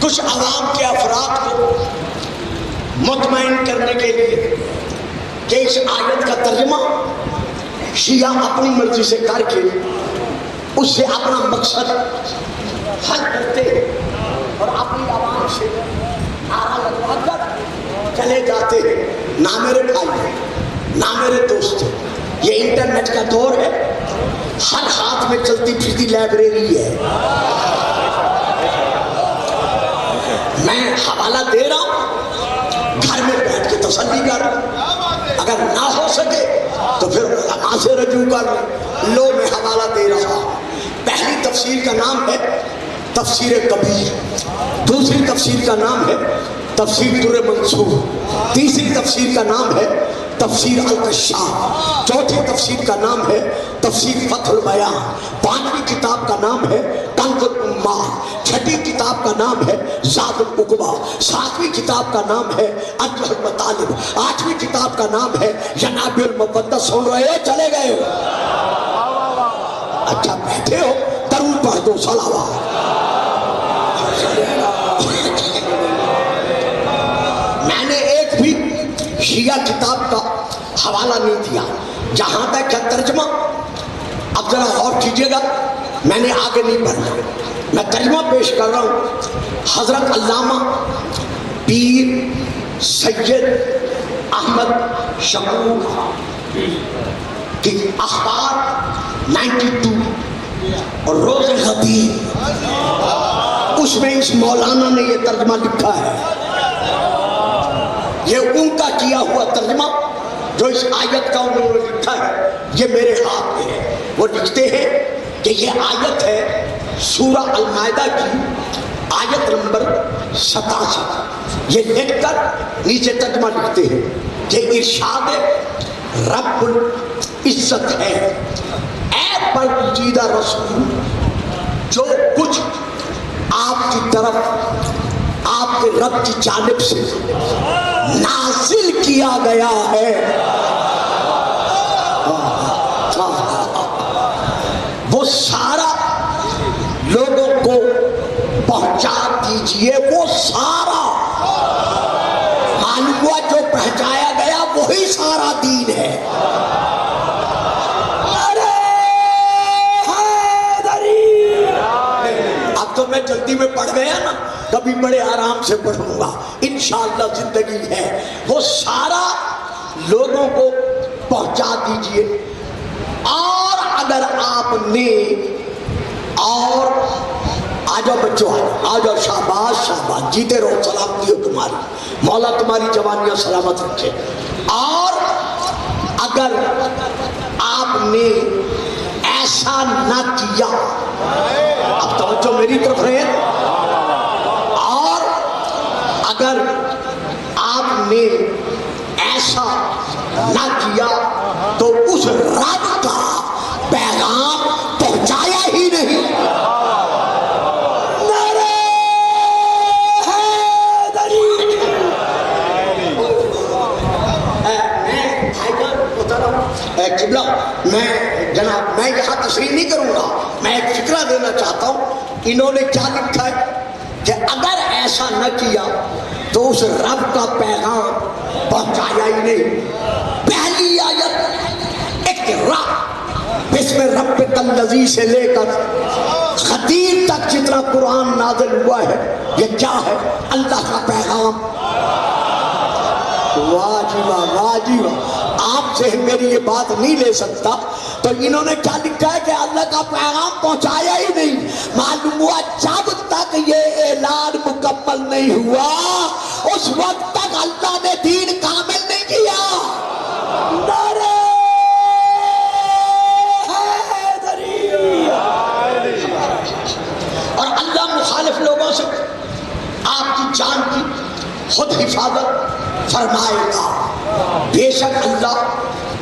Speaker 3: کچھ عوام کے افراد کو مطمئن کرنے کے لیے کہ اس آیت کا ترجمہ شیعہ اپنی مرضی سے کر کے اس سے اپنا مقصد حل کرتے ہیں اور اپنی عوام سے نعرہ لگوا کر چلے جاتے ہیں. نہ میرے بھائی ہیں نہ میرے دوست ہیں. یہ انٹرنیٹ کا دور ہے. ہر ہاتھ میں چلتی پھرتی لائبریری ہے. میں حوالہ دے رہا ہوں, گھر میں بیٹھ کے تسلی کر. اگر نہ ہو سکے تو پھر علماء سے رجوع کر لو. میں حوالہ دے رہا ہوں. پہلی تفسیر کا نام ہے تفسیر کبیر. دوسری تفسیر کا نام ہے تفسیر در منصور. تیسری تفسیر کا نام ہے تفسیر الکشاف. چوتھی تفسیر کا نام ہے تفسیر فتح البیان. پانچویں کتاب نام ہے کنز الامال، چھٹی کتاب کا نام ہے زاد العقبہ، ساتویں کتاب کا نام ہے ارجح المطالب، آٹھویں کتاب کا نام ہے ینابع المودہ۔ سن رہے ہو؟ چلے گئے ہو؟ اچھا بیٹھے ہو، درود پڑھ دو، صلوات۔ میں نے ایک بھی شیعہ کتاب کا حوالہ نہیں دیا، جہاں تک ہے ترجمہ، اب ذرا غور کیجئے گا، میں نے آگے نہیں پڑھنا، میں ترجمہ پیش کر رہا ہوں۔ حضرت علامہ پیر سید احمد شکور کی اخبار 92 اور روز خطیب، اس میں اس مولانا نے یہ ترجمہ لکھا ہے، یہ ان کا کیا ہوا ترجمہ جو اس آیت کا انہوں نے لکھا ہے، یہ میرے ہاتھ میں ہے۔ وہ لکھتے ہیں کہ یہ آیت ہے سورہ المائدہ کی آیت نمبر 67۔ یہ لکھ کر نیچے ترجمہ لکھتے ہیں کہ ارشاد رب العزت ہے، اے برگزیدہ رسول، جو کچھ آپ کی طرف آپ کے رب کی جانب سے نازل کیا گیا ہے، وہ سارا لوگوں کو پہنچا دیجئے۔ وہ سارا معلوم ہوا جو پہنچایا گیا وہی سارا دین ہے۔ اب تو میں جلدی میں پڑھ گیا نا، کبھی بڑے آرام سے پڑھوں گا انشاءاللہ، زندگی ہے۔ وہ سارا لوگوں کو پہنچا دیجئے، اور اگر آپ نے، اور آجاؤ بچوں، آجاؤ، شاباش شاباش، جیتے رہو، سلامتی ہو تمہاری، مولا تمہاری جوانیاں سلامت رکھے۔ اور اگر آپ نے ایسا نہ کیا، اب توجہ میری طرف رہے، اور اگر آپ نے ایسا نہ کیا تو اس رب کا پیغام پہنچایا ہی نہیں۔ قبلہ، میں جناب، میں یہاں تشریح نہیں کروں گا، میں ایک فکرہ دینا چاہتا ہوں۔ انہوں نے کیا لکھا ہے کہ اگر ایسا نہ کیا تو اس رب کا پیغام پہنچایا ہی نہیں۔ پہلی آیت اقرا بسم ربک الذی سے لے کر خطیب تک جتنا قرآن نازل ہوا ہے، یہ کیا ہے؟ اللہ کا پیغام۔ واہ جی واہ، واہ جی واہ، آپ سے میری یہ بات نہیں لے سکتا، تو انہوں نے کیا لکھا ہے کہ اللہ کا پیغام پہنچایا ہی نہیں۔ معلوم ہوا جب تک یہ اعلان مکمل نہیں ہوا اس وقت تک اللہ نے دین کامل نہیں کیا۔ نعرہ حیدری۔ اور اللہ مخالف لوگوں سے آپ کی جان کی خود حفاظت فرمائے گا۔ بے شک اللہ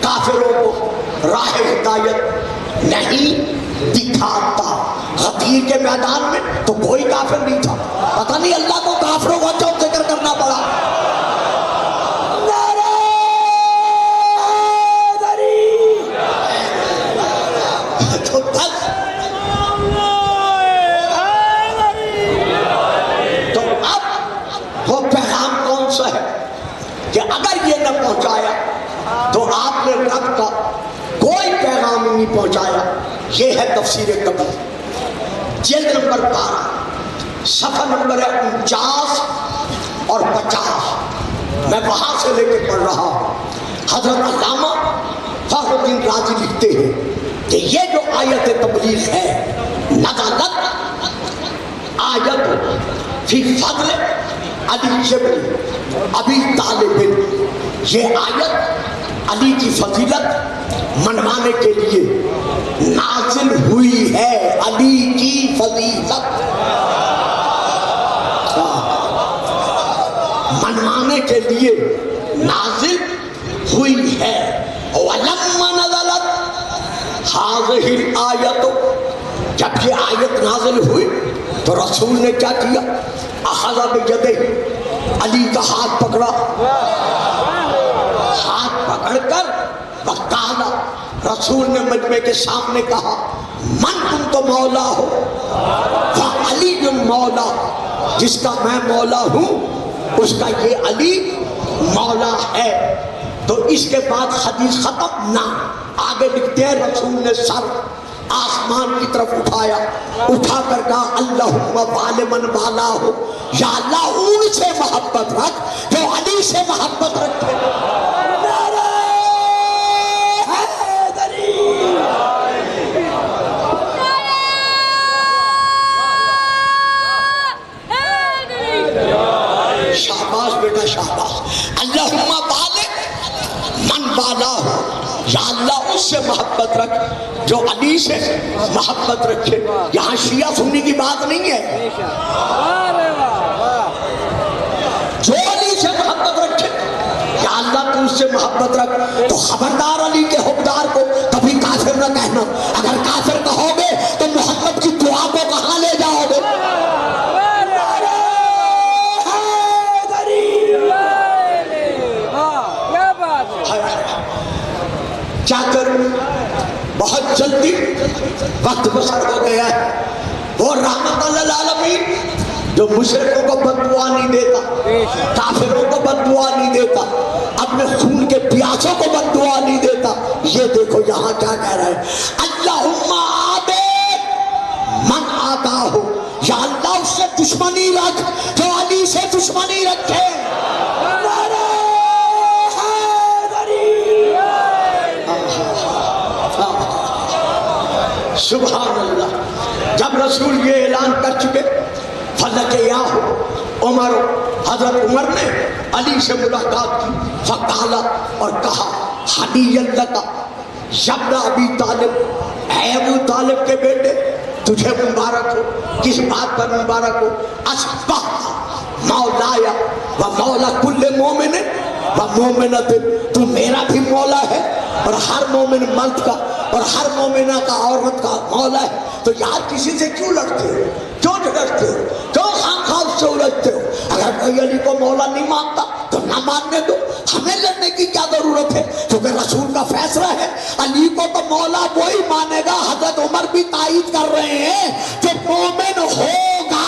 Speaker 3: کافروں کو راہ ہدایت نہیں دکھاتا۔ غدیر کے میدان میں تو کوئی کافر نہیں تھا، پتہ نہیں اللہ کو کافروں کا کیوں ذکر کرنا پڑا۔ تو بس، تو اب وہ پیغام کون سا ہے کہ اگر یہ نہ پہنچایا تو آپ نے رب کا کوئی پیغام نہیں پہنچایا۔ یہ ہے تفسیر کبیر، جلد نمبر 12، صفحہ نمبر 49 اور 50، میں وہاں سے لے کے پڑھ رہا ہوں۔ حضرت علامہ فخر الدین رازی لکھتے ہیں کہ یہ جو آیت تبلیغ ہے، نزلت آیت فی فضل علی ابن ابی طالب، یہ آیت علی کی فضیلت منوانے کے لیے نازل ہوئی ہے۔ علی کی فضیلت منوانے کے لیے نازل ہوئی ہے۔ وَلَمَّا نَزَلَتْ هَذِهِ الْآيَةُ جب یہ آیت نازل ہوئی تو رسول نے کیا کیا؟ اخذ بیدہ، علی کا ہاتھ پکڑا، ہاتھ پکڑ کر وقالا، رسول نے مجمع کے سامنے کہا من تم تو مولا ہو، فعلی مولا، جس کا میں مولا ہوں اس کا یہ علی مولا ہے۔ تو اس کے بعد حدیث ختم نہ، آگے لکھتے ہیں رسول نے سر آسمان کی طرف اٹھایا، اٹھا کر کہا اللہم وال من والا ہو، یا اللہ ان سے محبت رکھ جو علی سے محبت رکھے۔ نعرہ حیدری، شاباش بیٹا شاباش، اللہم وال من والا ہو، یا اللہ اس سے محبت رکھ جو علی سے محبت رکھے۔ یہاں شیعہ سنی کی بات نہیں ہے، جو علی سے محبت رکھے، یا اللہ تو اس سے محبت رکھ۔ تو خبردار علی کے حکمدار کو کبھی کافر نہ کہنا، اگر کافر کہو گے تو محمد کی دعا کو کہاں لے جاؤ گے؟ کیا کروں، بہت جلدی وقت بسر ہو گیا ہے۔ وہ رحمت للعالمین جو مشرکوں کو بددعا نہیں دیتا، کافروں کو بددعا نہیں دیتا، اپنے خون کے پیاسوں کو بددعا نہیں دیتا، یہ دیکھو یہاں کیا کہہ رہا ہے، اللہم عابد من آتا ہو، یا اللہ اس سے دشمنی رکھ جو علی سے دشمنی رکھے۔ سبحان اللہ۔ جب رسول یہ اعلان کر چکے فلک یا عمر، حضرت عمر نے علی سے ملاقات کی، فقالا اور کہا حنی لک یبن ابی طالب، اے ابو طالب کے بیٹے تجھے مبارک ہو، کس بات پر مبارک ہو؟ اصبحت مولایا و مولا کل مومن و مومنت، تو میرا بھی مولا ہے اور ہر مومن مرد کا اور ہر مومنہ کا عورت کا مولا ہے۔ تو یار کسی سے کیوں لڑتے ہو، کیوں جھگڑتے ہو، کیوں خام سے الجھتے ہو؟ اگر کوئی علی کو مولا نہیں مانتا تو نہ ماننے دو، ہمیں لڑنے کی کیا ضرورت ہے؟ کیونکہ رسول کا فیصلہ ہے علی کو تو مولا وہی مانے گا۔ حضرت عمر بھی تائید کر رہے ہیں جو مومن ہوگا۔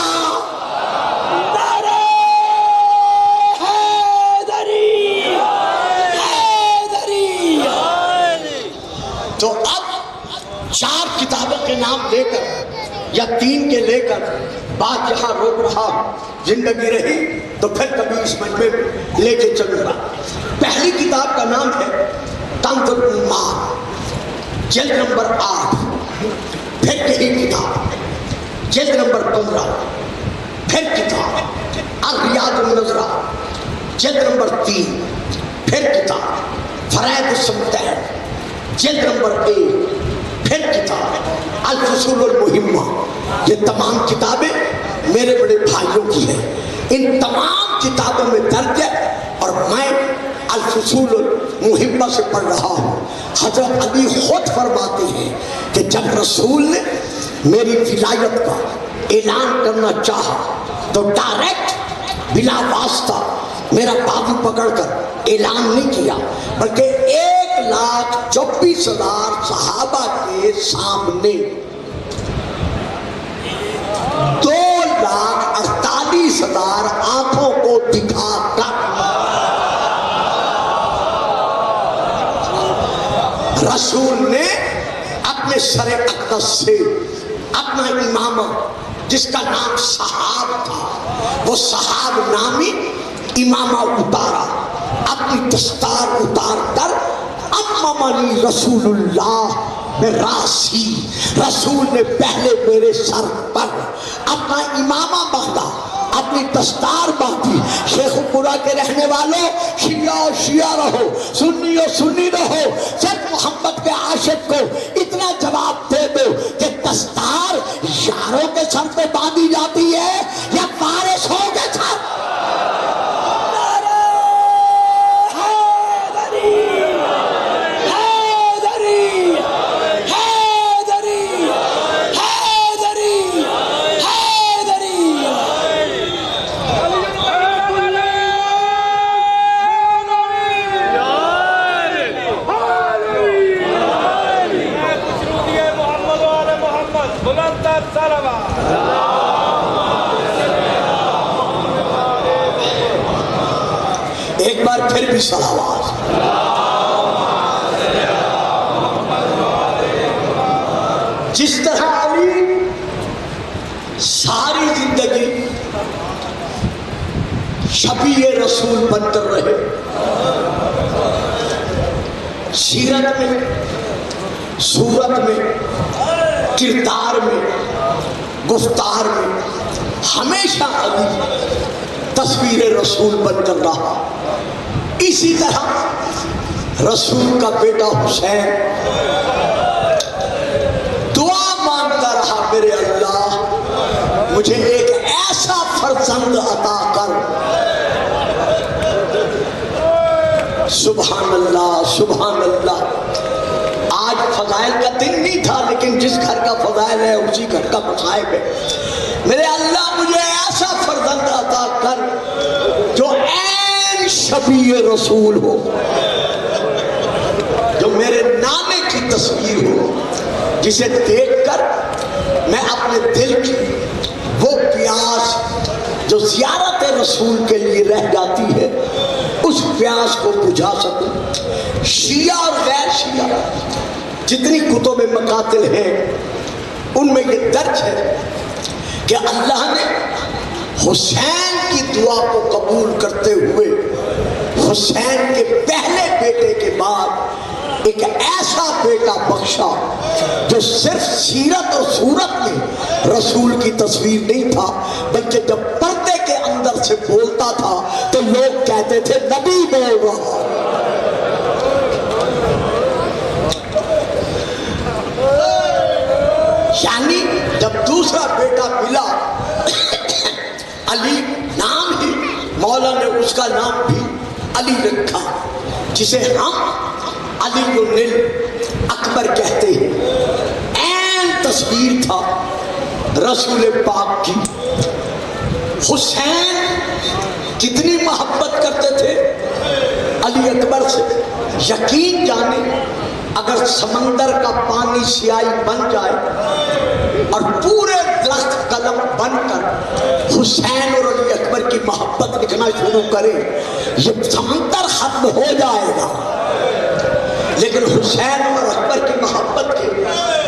Speaker 3: تو اب 4 کتابوں کے نام لے کر یا 3 کے لے کر بات یہاں روک رہا ہوں، زندگی رہی تو پھر کبھی اس مجمع میں لے کے چلوں گا۔ پہلی کتاب کا نام ہے کنز الایمان، جلد نمبر 8، پھر یہی کتاب جلد نمبر 15، پھر کتاب الریاض النظرہ جلد نمبر 3، پھر کتاب فرائض الصمتین جلد نمبر 1، پھر کتاب الفصول المہمہ۔ یہ تمام کتابیں میرے بڑے بھائیوں کی ہیں، ان تمام کتابوں میں درج ہے اور میں الفصول المہمہ سے پڑھ رہا ہوں۔ حضرت علی خود فرماتے ہیں کہ جب رسول نے میری ولایت کا اعلان کرنا چاہا تو ڈائریکٹ بلا واسطہ میرا بازو پکڑ کر اعلان نہیں کیا، بلکہ 1,24,000 صحابہ کے سامنے 2,48,000 آنکھوں کو دکھا کر رسول نے اپنے سر اقدس سے اپنا امامہ جس کا نام صحاب تھا، وہ صحاب نامی امامہ اتارا، اپنی دستار اتار کر اممنی رسول اللہ براسی، رسول نے پہلے میرے سر پر اپنا امامہ باندھا، اپنی دستار باندھی۔ شیخ پورہ کے رہنے والوں، شیعہ و شیعہ رہو، سنی و سنی رہو، صرف محمد کے عاشق کو اتنا جواب دے دو کہ دستار یاروں کے سر پہ باندھی جاتی ہے یا وارثوں کے سر؟ ایک بار پھر بھی صلوات. جس طرح علی ساری زندگی شفیع رسول بن کر رہے، سیرت میں، صورت میں، کردار میں، گفتار میں ہمیشہ علی تصویر رسول بن کر رہا. اسی طرح رسول کا بیٹا حسین دعا مانگتا رہا، میرے اللہ مجھے ایک ایسا فرزند عطا کر. سبحان اللہ، سبحان اللہ. آج فضائل کا دن نہیں تھا، لیکن جس گھر کا فضائل ہے اسی گھر کا مصائب ہے. میرے اللہ مجھے ایسا فرزند عطا کر جو عین شفیع رسول ہو، جو میرے نانے کی تصویر ہو، جسے دیکھ کر میں اپنے دل کی وہ پیاس جو زیارت رسول کے لیے رہ جاتی ہے اس پیاس کو بجھا سکوں. شیعہ اور غیر شیعہ جتنی کتب مقاتل ہیں ان میں یہ درج ہے کہ اللہ نے حسین کی دعا کو قبول کرتے ہوئے حسین کے پہلے بیٹے کے بعد ایک ایسا بیٹا بخشا جو صرف سیرت اور صورت میں رسول کی تصویر نہیں تھا، بلکہ جب پردے کے اندر سے بولتا تھا تو لوگ کہتے تھے نبی بول رہا. یعنی جب دوسرا بیٹا ملا علی، نام ہی مولا نے اس کا نام بھی علی رکھا، جسے ہم علی اکبر کہتے ہیں. عین تصویر تھا رسول پاک کی. حسین کتنی محبت کرتے تھے علی اکبر سے. یقین جانے اگر سمندر کا پانی سیاہی بن جائے اور پورے درخت قلم بن کر حسین اور علی اکبر کی محبت لکھنا شروع کرے، یہ سمندر ختم ہو جائے گا. لیکن حسین اور اکبر کی محبت کے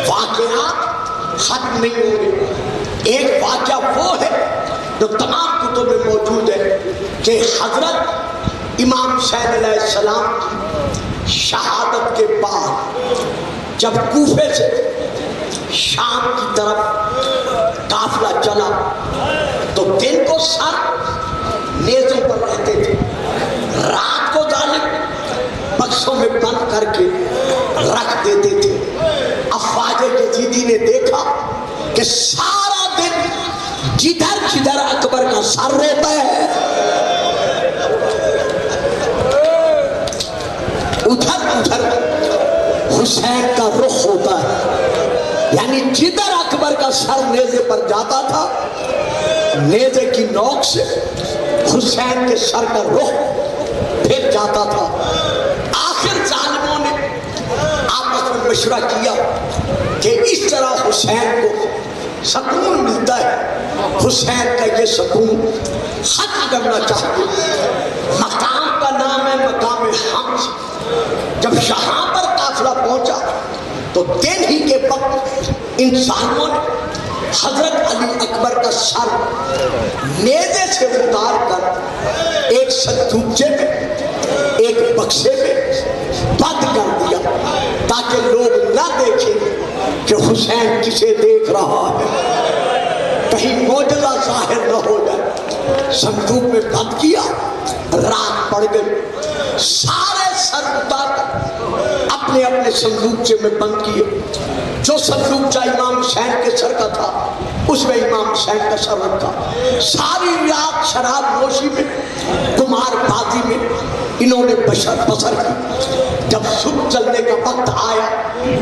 Speaker 3: واقعات ختم نہیں ہوں گے. ایک واقعہ وہ ہے جو تمام کتب میں موجود ہے کہ حضرت امام حسین علیہ السلام کی شہادت کے بعد جب کوفے سے شام کی طرف قافلہ چلا تو دن کو سر نیزوں پر رہتے تھے، رات کو ظالم بکسوں میں بند کر کے رکھ دیتے تھے. افواج یزیدی نے دیکھا کہ سارا دن جدھر جدھر اکبر کا سر روتا ہے ادھر ادھر حسین کا رخ ہوتا ہے. یعنی جدھر اکبر کا سر نیزے پر جاتا تھا، نیزے کی نوک سے حسین کے سر کا رخ پھر جاتا تھا. آخر ظالموں نے آپس میں مشورہ کیا کہ اس طرح حسین کو سکون ملتا ہے، حسین کا یہ سکون ختم کرنا چاہتے. مقام کا نام ہے مقام حمز. جب یہاں پر قافلہ پہنچا تو دن ہی کے وقت انسانوں نے حضرت علی اکبر کا سر نیزے سے اتار کر ایک صندوقچے میں، ایک بکسے میں بند کر دیا تاکہ لوگ نہ دیکھیں کہ حسین کسے دیکھ رہا ہے، کہیں معجزہ ظاہر نہ ہو جائے. صندوق میں بند کیا. رات پڑ گئی، سارے سر اتار اپنے اپنے صندوقچے میں بند کیے. جو صندوقچہ امام حسین کے سر کا تھا اس میں امام حسین کا سر رکھا. ساری رات شراب نوشی میں، قمار بازی میں انہوں نے بسر کی. جب صبح چلنے کا وقت آیا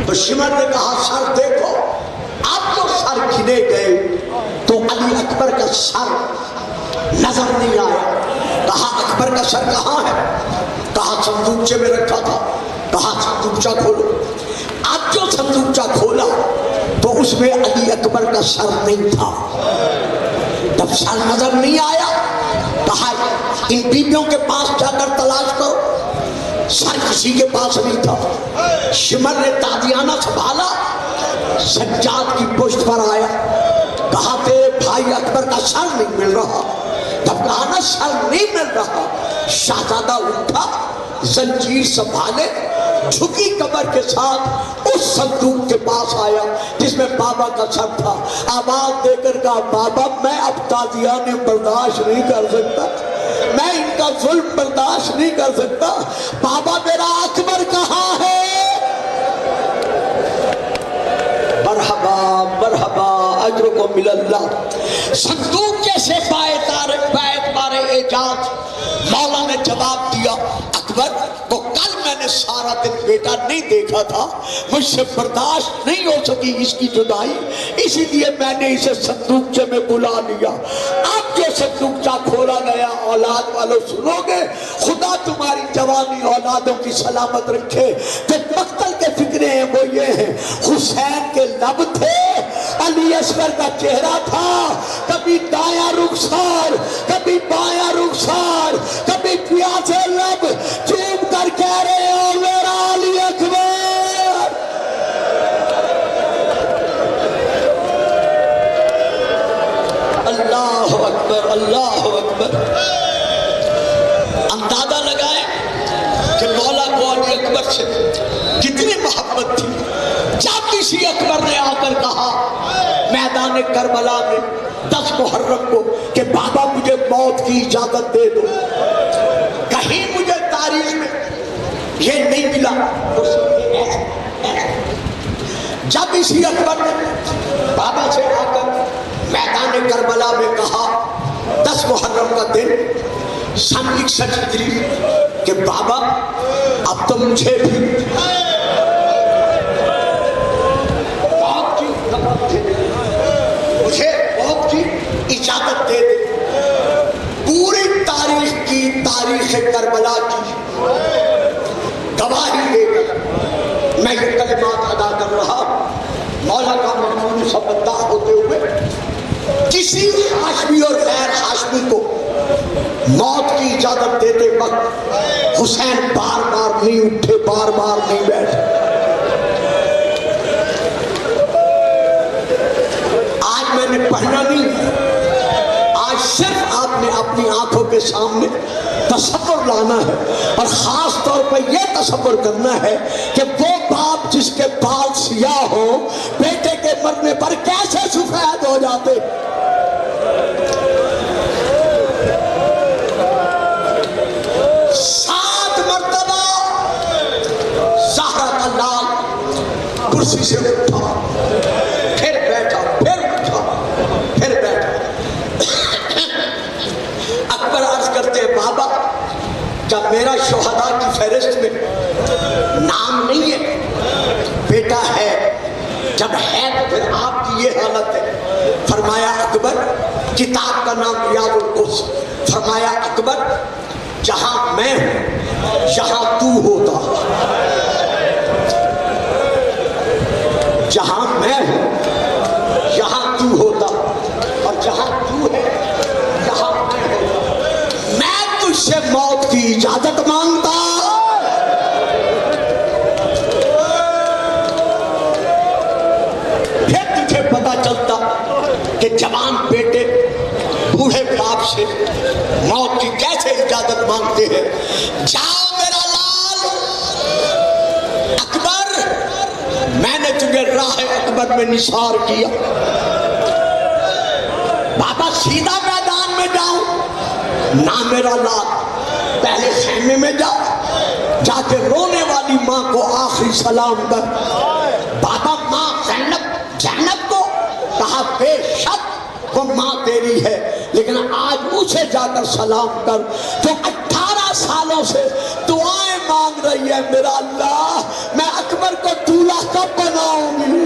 Speaker 3: تو شمر نے کہا سر دیکھو. اب تو سر گنے گئے تو علی اکبر کا سر نظر نہیں آیا. کہا اکبر کا سر کہاں ہے؟ کہا صندوقچے میں رکھا تھا. کہا صندوقچہ کھولو. اب جو صندوقچہ کھولا تو تو اس میں علی اکبر کا سر نہیں تھا. جب سر نظر نہیں آیا کہا ان بیویوں کے پاس جا کر تلاش کرو. سر کسی کے پاس نہیں تھا. شمر نے تادیانہ سنبھالا, سجاد کی پشت پر آیا, کہا تیرے بھائی اکبر کا سر نہیں مل رہا. جب کہا نا سر نہیں مل رہا, شہزادہ اٹھا, زنجیر سنبھالے, جھکی کمر کے ساتھ اس صندوق کے پاس آیا جس میں بابا کا سر تھا. آواز دے کر کہا بابا میں اب تادیانے برداشت نہیں کر سکتا, میں ان کا ظلم برداشت نہیں کر سکتا. بابا میرا اکبر کہاں ہے؟ مرحبا مرحبا اجرکم من اللہ. صندوق جیسے بیت بارے اعجاز مولا نے جواب دیا, اکبر وہ کل میں نے سارا دن بیٹا نہیں دیکھا تھا, مجھ سے برداشت نہیں ہو سکی اس کی جدائی, اسی لیے میں نے اسے صندوقچے میں بلا لیا. اب جو صندوقچہ کھولا گیا, اولاد والوں سنو گے, خدا تمہاری جوانی اولادوں کی سلامت رکھے. جو مقتل کے فکرے ہیں وہ یہ ہیں, حسین کے لب تھے, علی اصغر کا چہرہ تھا, کبھی دایاں رخسار کبھی بایاں رخسار, کبھی پیاسے لب چوم کر کہہ رہے ہو میرا علی اکبر. اللہ اکبر اللہ اکبر. اندازہ لگائیں کہ مولا کو علی اکبر سے کتنی محبت تھی. جب کسی اکبر نے آ کر کہا میدان کربلا میں 10 محرم کو کہ بابا مجھے موت کی اجازت دے دو, کہیں مجھے تاریخ میں یہ نہیں ملا. جب اسی اکبر نے بابا سے آ کر میدان کربلا میں کہا 10 محرم کا دن سن 61 ہجری کہ بابا اب تو مجھے بھی موت کی اجازت دے دے, پوری تاریخ کی تاریخ کربلا کی گواہی دے کر میں یہ کلمات ادا کر رہا. مولا کا ممنون سا بندہ ہوتے ہوئے کسی ہاشمی اور غیر ہاشمی کو موت کی اجازت دیتے وقت حسین بار بار نہیں اٹھے, بار بار نہیں بیٹھے. آج میں نے پڑھنا نہیں, آج صرف آپ نے اپنی آنکھوں کے سامنے تصور لانا ہے, اور خاص طور پر یہ تصور کرنا ہے کہ وہ باپ جس کے بال سیاہ ہو بیٹے کے مرنے پر کیسے سفید ہو جاتے. سات مرتبہ زہرا کا لال کرسی سے اٹھا, پھر بیٹھا, پھر اٹھا, پھر بیٹھا. اکبر عرض کرتے بابا جب میرا شہداء کی فہرست میں نام نہیں ہے, بیٹا ہے, جب ہے تو پھر آپ کی یہ حالت ہے. فرمایا اکبر کتاب کا نام ریاض القدس. فرمایا اکبر جہاں میں ہوں یہاں تو ہوتا, جہاں میں ہوں یہاں تو ہوتا, اور جہاں تو ہے یہاں میں ہوتا. میں تجھ سے موت کی اجازت مانگتا. پھر تجھے پتا چلتا کہ جوان بیٹے بوڑھے باپ سے موت کی کیسے اجازت مانگتے ہیں. جاؤ میرا لال اکبر, میں نے تجھے راہ اکبر میں نثار کیا. بابا سیدھا میدان میں جاؤں نہ میرا لال, پہلے خیمے میں جا, جا کے رونے والی ماں کو آخری سلام کر. بابا ماں زینب کو کہا بے شک وہ ماں تیری ہے, لیکن آج اسے جا کر سلام کر جو 18 سالوں سے دعائیں مانگ رہی ہے, میرا اللہ میں اکبر کو دولہا کب بناؤں گی.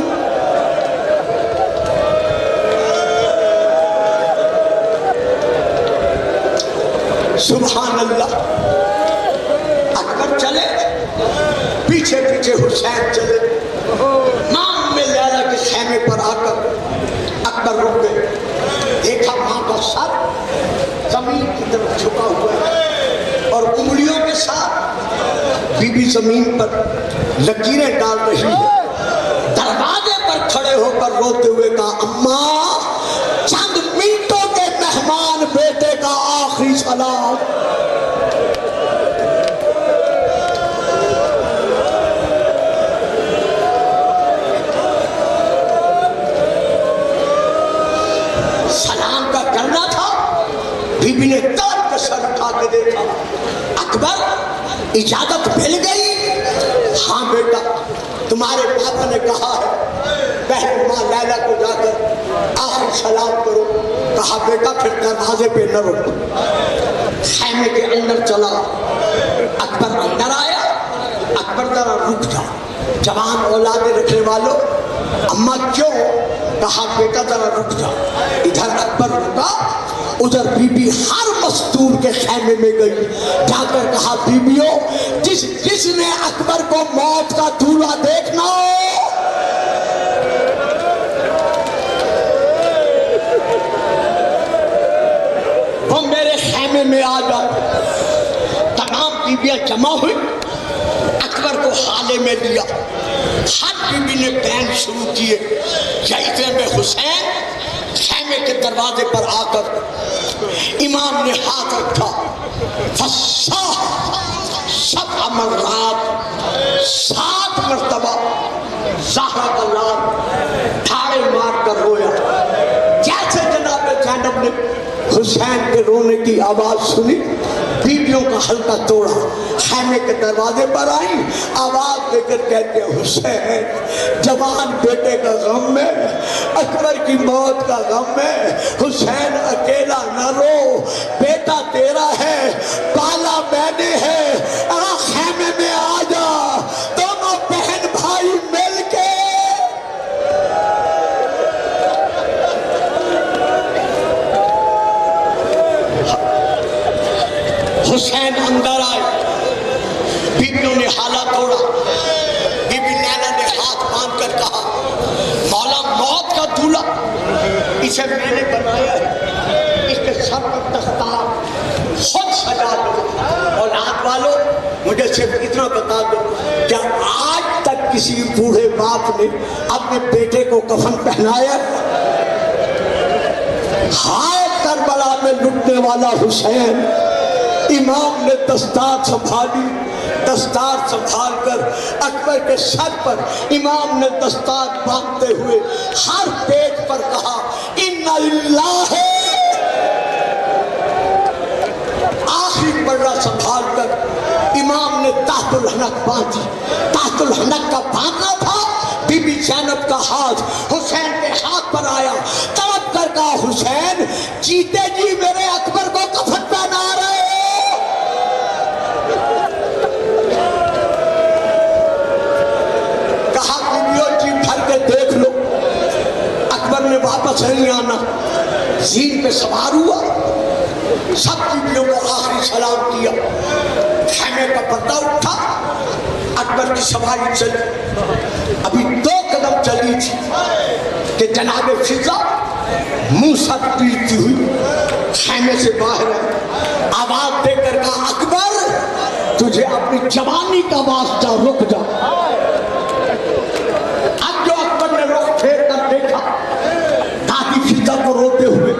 Speaker 3: سبحان اللہ. اکبر چلے, پیچھے پیچھے حسین چلے. ماں میں لیلا کے خیمے پر دیکھا ماں کا سر زمین کی طرف جھکا ہوا ہے اور انگلیوں کے ساتھ بی بی زمین پر لکیریں ڈال رہی ہے. دروازے پر کھڑے ہو کر روتے ہوئے کہا اماں چند منٹوں کے مہمان بیٹے کا آخری سلام. سلام کا کرنا تھا. بی بی نے تار کے سر اٹھا کے دیکھا. اکبر اجازت مل گئی؟ ہاں بیٹا تمہارے پاپا نے کہا ہے بہن ماں لیلا کو جا کر آخر سلام کرو. کہا بیٹا پھر دروازے پہ نہ رکو. خیمے کے اندر چلا. اکبر اندر آیا. اکبر ذرا رک جا. جوان اولادیں رکھنے والوں اماں کیوں؟ کہا بیٹا ذرا رک جا. ادھر اکبر رکا. ادھر بی بی ہر مستور کے خیمے میں گئی. جا کر کہا بیبیوں جس نے اکبر کو موت کا دھولا دیکھنا ہو وہ میرے خیمے میں آ جائے. تمام بیبیاں جمع ہوئی. اکبر کو حالے میں لیا. ہر بیوی نے بین شروع کیے. جیسے میں حسین خیمے کے دروازے پر آ کر امام نے ہاتھ رکھا. سب مرات 7 مرتبہ زہرا کا لال ٹھاڑے مار کر رویا. جیسے جناب زینب نے حسین کے رونے کی آواز سنی بیویوں کا حلقہ توڑا. خیمے کے دروازے پر آئی. آواز دے کر کہتے ہیں حسین جوان بیٹے کا غم ہے اکبر کی موت کا غم ہے. حسین اکیلا نہ رو بیٹا تیرا ہے پالا میں نے ہے. خیمے میں آ جا. دونوں بہن بھائی مل کے حسین اندر آئے. بیبیوں نے حالہ توڑا. بی بی لیلا نے ہاتھ باندھ کر کہا مولا موت کا دھولا اسے میں نے بنایا ہے. اس کے سر پر دستار خود سجا دو. اولاد والو مجھے صرف اتنا بتا دو کیا آج تک کسی بوڑھے باپ نے اپنے بیٹے کو کفن پہنایا؟ ہائے کربلا میں لٹنے والا حسین. امام نے دستار سنبھالی. دستار سنبھال کر اکبر کے سر پر امام نے دستار باندھتے ہوئے ہر پیٹ پر کہا اِنَّ لِلَّهِ. آخری پڑا سنبھال کر امام نے تحت الحنک باندھی. تحت الحنک کا باندھنا تھا. بی بی زینب کا ہاتھ حسین کے ہاتھ پر آیا. تڑپ کر کہا حسین جیتے جی میرے اکبر کو کفن پہنا رہے ہو. کہا بیویوں جی بھر کے دیکھ لو. اکبر نے واپس نہیں آنا. زین پہ سوار ہوا. سب بیویوں کو آخری سلام کیا. خیمے کا پردہ اٹھا. اکبر کی سواری چلی. ابھی 2 قدم چلی تھی کہ جناب فضا منہ سر پیٹتی ہوئی خیمے سے باہر آئی. آواز دے کر کہا اکبر تجھے اپنی جوانی کا واسطہ رک جا. اب جو اکبر نے رخ پھیر کر دیکھا دادی فضا کو روتے ہوئے.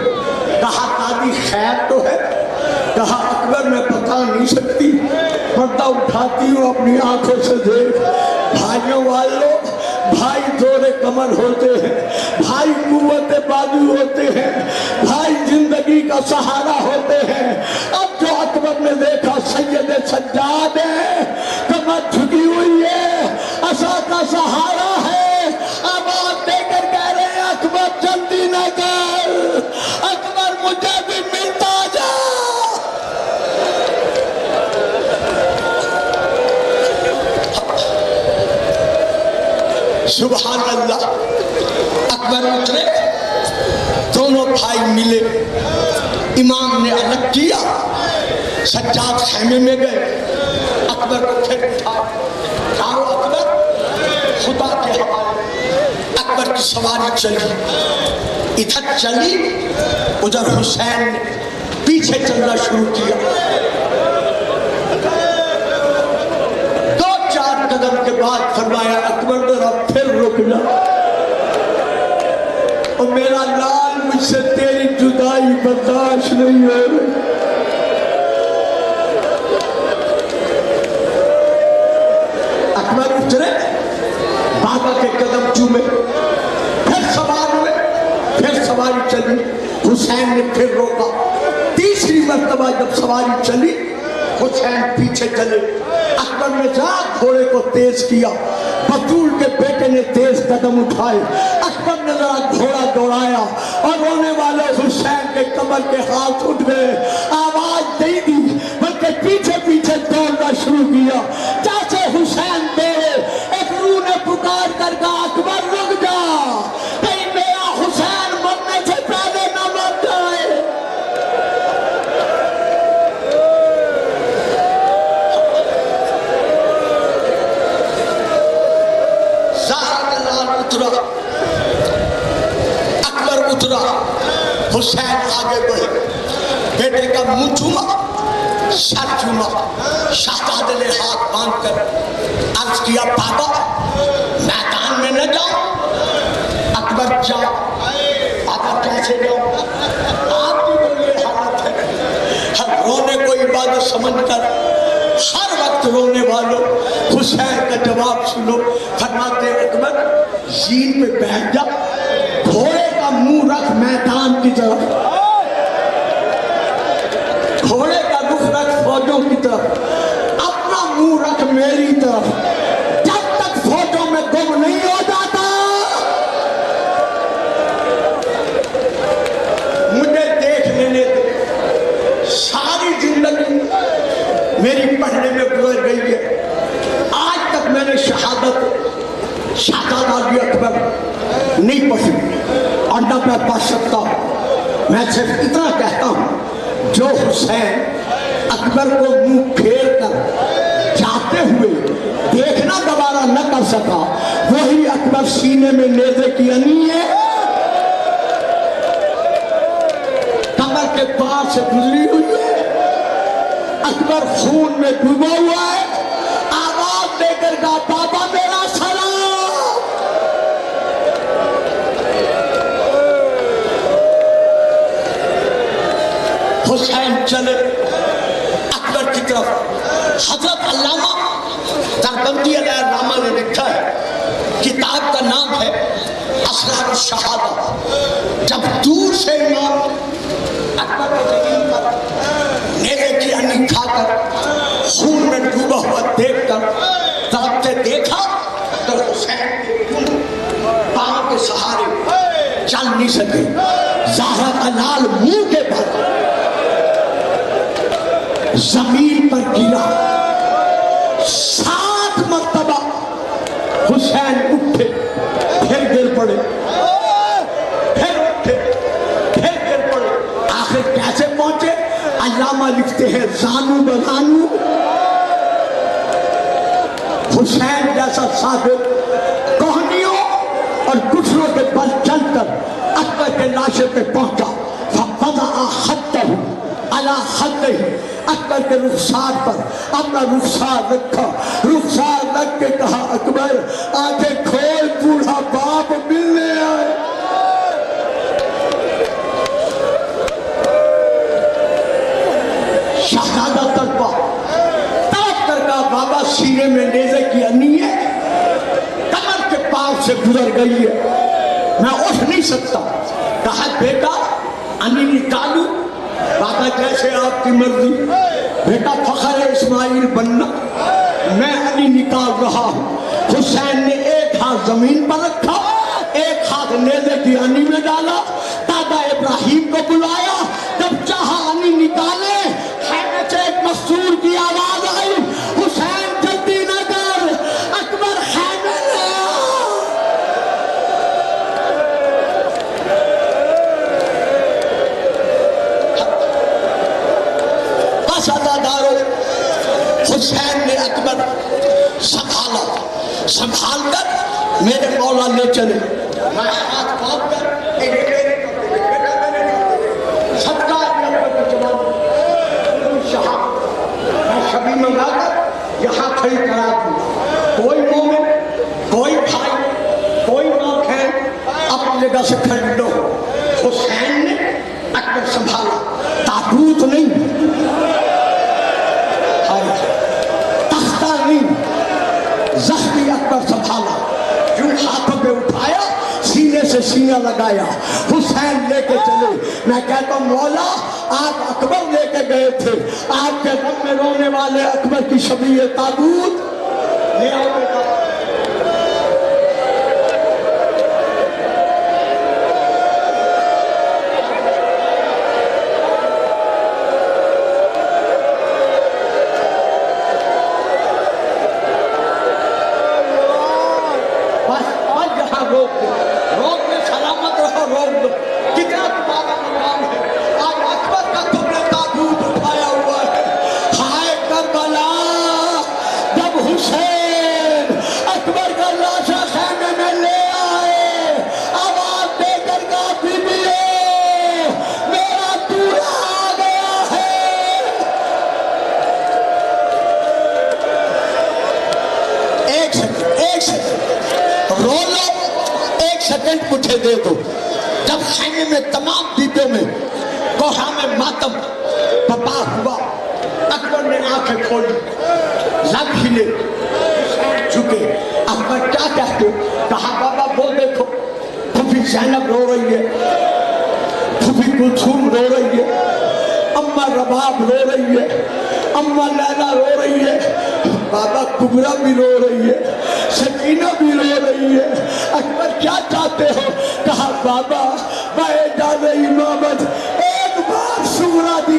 Speaker 3: کہا دادی خیر تو ہے؟ کہا اکبر میں بتا نہیں سکتی. پردہ اٹھاتی ہوں اپنی آنکھوں سے دیکھ. بھائیوں والوں بھائی زور کمر ہوتے ہیں. بھائی قوت بازو ہوتے ہیں. بھائی زندگی کا سہارا ہوتے ہیں. اب جو اکبر نے دیکھا سید سجاد ہے کمر جھکی ہوئی ہے عصا کا سہارا ہے. اب آپ دے کر کہہ رہے ہیں اکبر جلدی نہ کر. اکبر مجھے بھی ملتا جا. سبحان اللہ. اکبر اترے. دونوں بھائی ملے. امام نے الگ کیا. سجاد خیمے میں گئے. اکبر کو پھر اٹھا. کہا اکبر خدا کے حوالے. اکبر کی سواری چلی، ادھر چلی، ادھر حسین نے پیچھے چلنا شروع کیا۔ 2-4 قدم کے بعد فرمایا اکبر ذرا پھر رک جا، اور میرا لال مجھ سے تیری جدائی برداشت نہیں ہو رہی۔ اکبر اترے، بابا کے قدم چومے، پھر سوار ہوئے، پھر سواری چلی، حسین نے پھر روکا۔ تیسری مرتبہ جب سواری چلی، حسین پیچھے چلے، اکبر نے جا گھوڑے کو تیز کیا، بطول کے بیٹے نے تیز قدم اٹھائے، اکبر نے ذرا گھوڑا دوڑایا، اور رونے والے حسین کے کمر کے ہاتھ اٹھ گئے، آواز نہیں دی بلکہ پیچھے پیچھے دوڑنا شروع کیا۔ جیسے حسین دوڑے، ایک روح نے پکار کر کہا اکبر رک جا، کہیں میرا حسین مرنے سے پہلے نہ مر جائے۔ اکبر اترا، حسین آگے بڑھے، بیٹے کا منہ چوما، سر چوما، شہزادے نے ہاتھ باندھ کر عرض کیا بابا میدان میں نہ جاؤ۔ اکبر جا، بابا کیسے جاؤ، آپ کی تو یہ حالت ہے۔ ہر رونے کو عبادت سمجھ کر ہر وقت رونے والوں حسین کا جواب سنو، فرماتے اکبر زین پہ بیٹھ جا، گھوڑے کا منہ رکھ میدان کی طرف، گھوڑے کا رخ رکھ فوجوں کی طرف، اپنا منہ رکھ میری طرف، جب تک فوجوں میں گم نہیں ہو جاتا مجھے دیکھ لینے دے۔ ساری زندگی میری پڑھنے میں گزر گئی ہے، آج تک میں نے شہزادہ علی اکبر نہیں پڑھی اور نہ میں پڑھ سکتا ہوں۔ میں صرف اتنا کہتا ہوں جو حسین اکبر کو منہ پھیر کر جاتے ہوئے دیکھنا دوبارہ نہ کر سکا، وہی اکبر سینے میں نیزے کی انی ہے، کمر کے پاس سے گزری ہوئی ہے، اکبر خون میں ڈوبا ہوا ہے، آواز دے کر کہا بابا میرا سلام۔ حسین چلے اکبر کی طرف۔ حضرت علامہ دیوبندی علیہ الرحمہ نے لکھا ہے، کتاب کا نام ہے اسرار الشہادہ۔ جب دور سے امام اکبر کے زمین پر نیزے کی انی کھا کر خون میں ڈوبا ہوا دیکھ کر طرف سے دیکھا تو حسین کے پاؤں کے سہارے چل نہیں سکے، زہرا کا لال منہ کے بھر زمین پر گرا۔ 7 مرتبہ حسین اٹھے، پھر گر پڑے، پھر اٹھے، پھر گر پڑے، آخر کیسے پہنچے؟ علامہ لکھتے ہیں زانو بزانو۔ حسین جیسا ثابت کوہنیوں اور گھٹنوں کے بل چل کر اکبر کے لاشے پہ پہنچا، فَوَضَعَ خَدَّهُ عَلَى خَدِّهِ، اکبر کے رخسار پر اپنا رخسار رکھا، رخسار رکھ کے کہا اکبر آنکھیں کھول، بوڑھا باپ ملنے آئے۔ شہزادہ تڑپا، تڑپ کر کہا بابا سینے میں نیزے کی انی ہے، کمر کے پاؤں سے گزر گئی ہے، میں اٹھ نہیں سکتا۔ کہا بیٹا انی نکالوں؟ بابا جیسے آپ کی مرضی، بیٹا فخر اسماعیل بننا، میں علی نکال رہا ہوں۔ حسین نے ایک ہاتھ زمین پر رکھا، ایک ہاتھ نیزے کی انی میں ڈالا، دادا ابراہیم کو بلایا، جب چاہا انی نکالے، خیمے سے ایک مستور کی آواز آئی، حسین جلدی نہ کر، اکبر خیمے لے آ۔ بس عزادارو، حسین نے اکبر سنبھالا، سنبھال کر میرے مولا لے چلے۔ میں ہاتھ کھول کر میرے کپڑے بیٹا میرے کپڑے صدقہ اکبر کے جوان شہاب میں شبی منگا کر یہاں کھڑی کرا دوں کوئی مومن کوئی بھائی کوئی نوخین اپنی جگہ سے کھڑ لو حسین نے اکبر سنبھالا تابوت نہیں تختہ نہیں زخمی اکبر سنبھالا جو ہاتھوں پہ اٹھایا سینے سے سینہ لگایا حسین لے کے چلے میں کہتا ہوں مولا آپ اکبر لے کے گئے تھے آپ کے غم میں رونے والے اکبر کی شبیہ تابوت لے آؤ بیٹا روک دے سلامت رہو روک دو کتنا تمہارا مقام ہے آج اکبر کا تم نے تابوت اٹھایا ہوا ہے ہائے کربلا جب حسین اکبر کا لاشا خیمے میں لے آئے آواز دے کر کافی دیے میرا دورہ آ گیا ہے ایک سیکنڈ رو لو سیکنڈ مجھے دے دو جب خیمے میں تمام دیپوں میں کوہرام ماتم پپا ہوا اکبر نے آنکھیں کھولی لب ہلے جھکے اکبر کیا کہتے کہا بابا وہ دیکھو پھوپھی زینب رو رہی ہے پھوپھی کلثوم رو رہی ہے اماں رباب رو رہی ہے اماں لیلا رو رہی ہے بابا کبرا بھی رو رہی ہے سکینہ بھی رو رہی ہے اکبر کیا چاہتے ہو کہا بابا میں اجازہ امامت ایک بار سغرا دی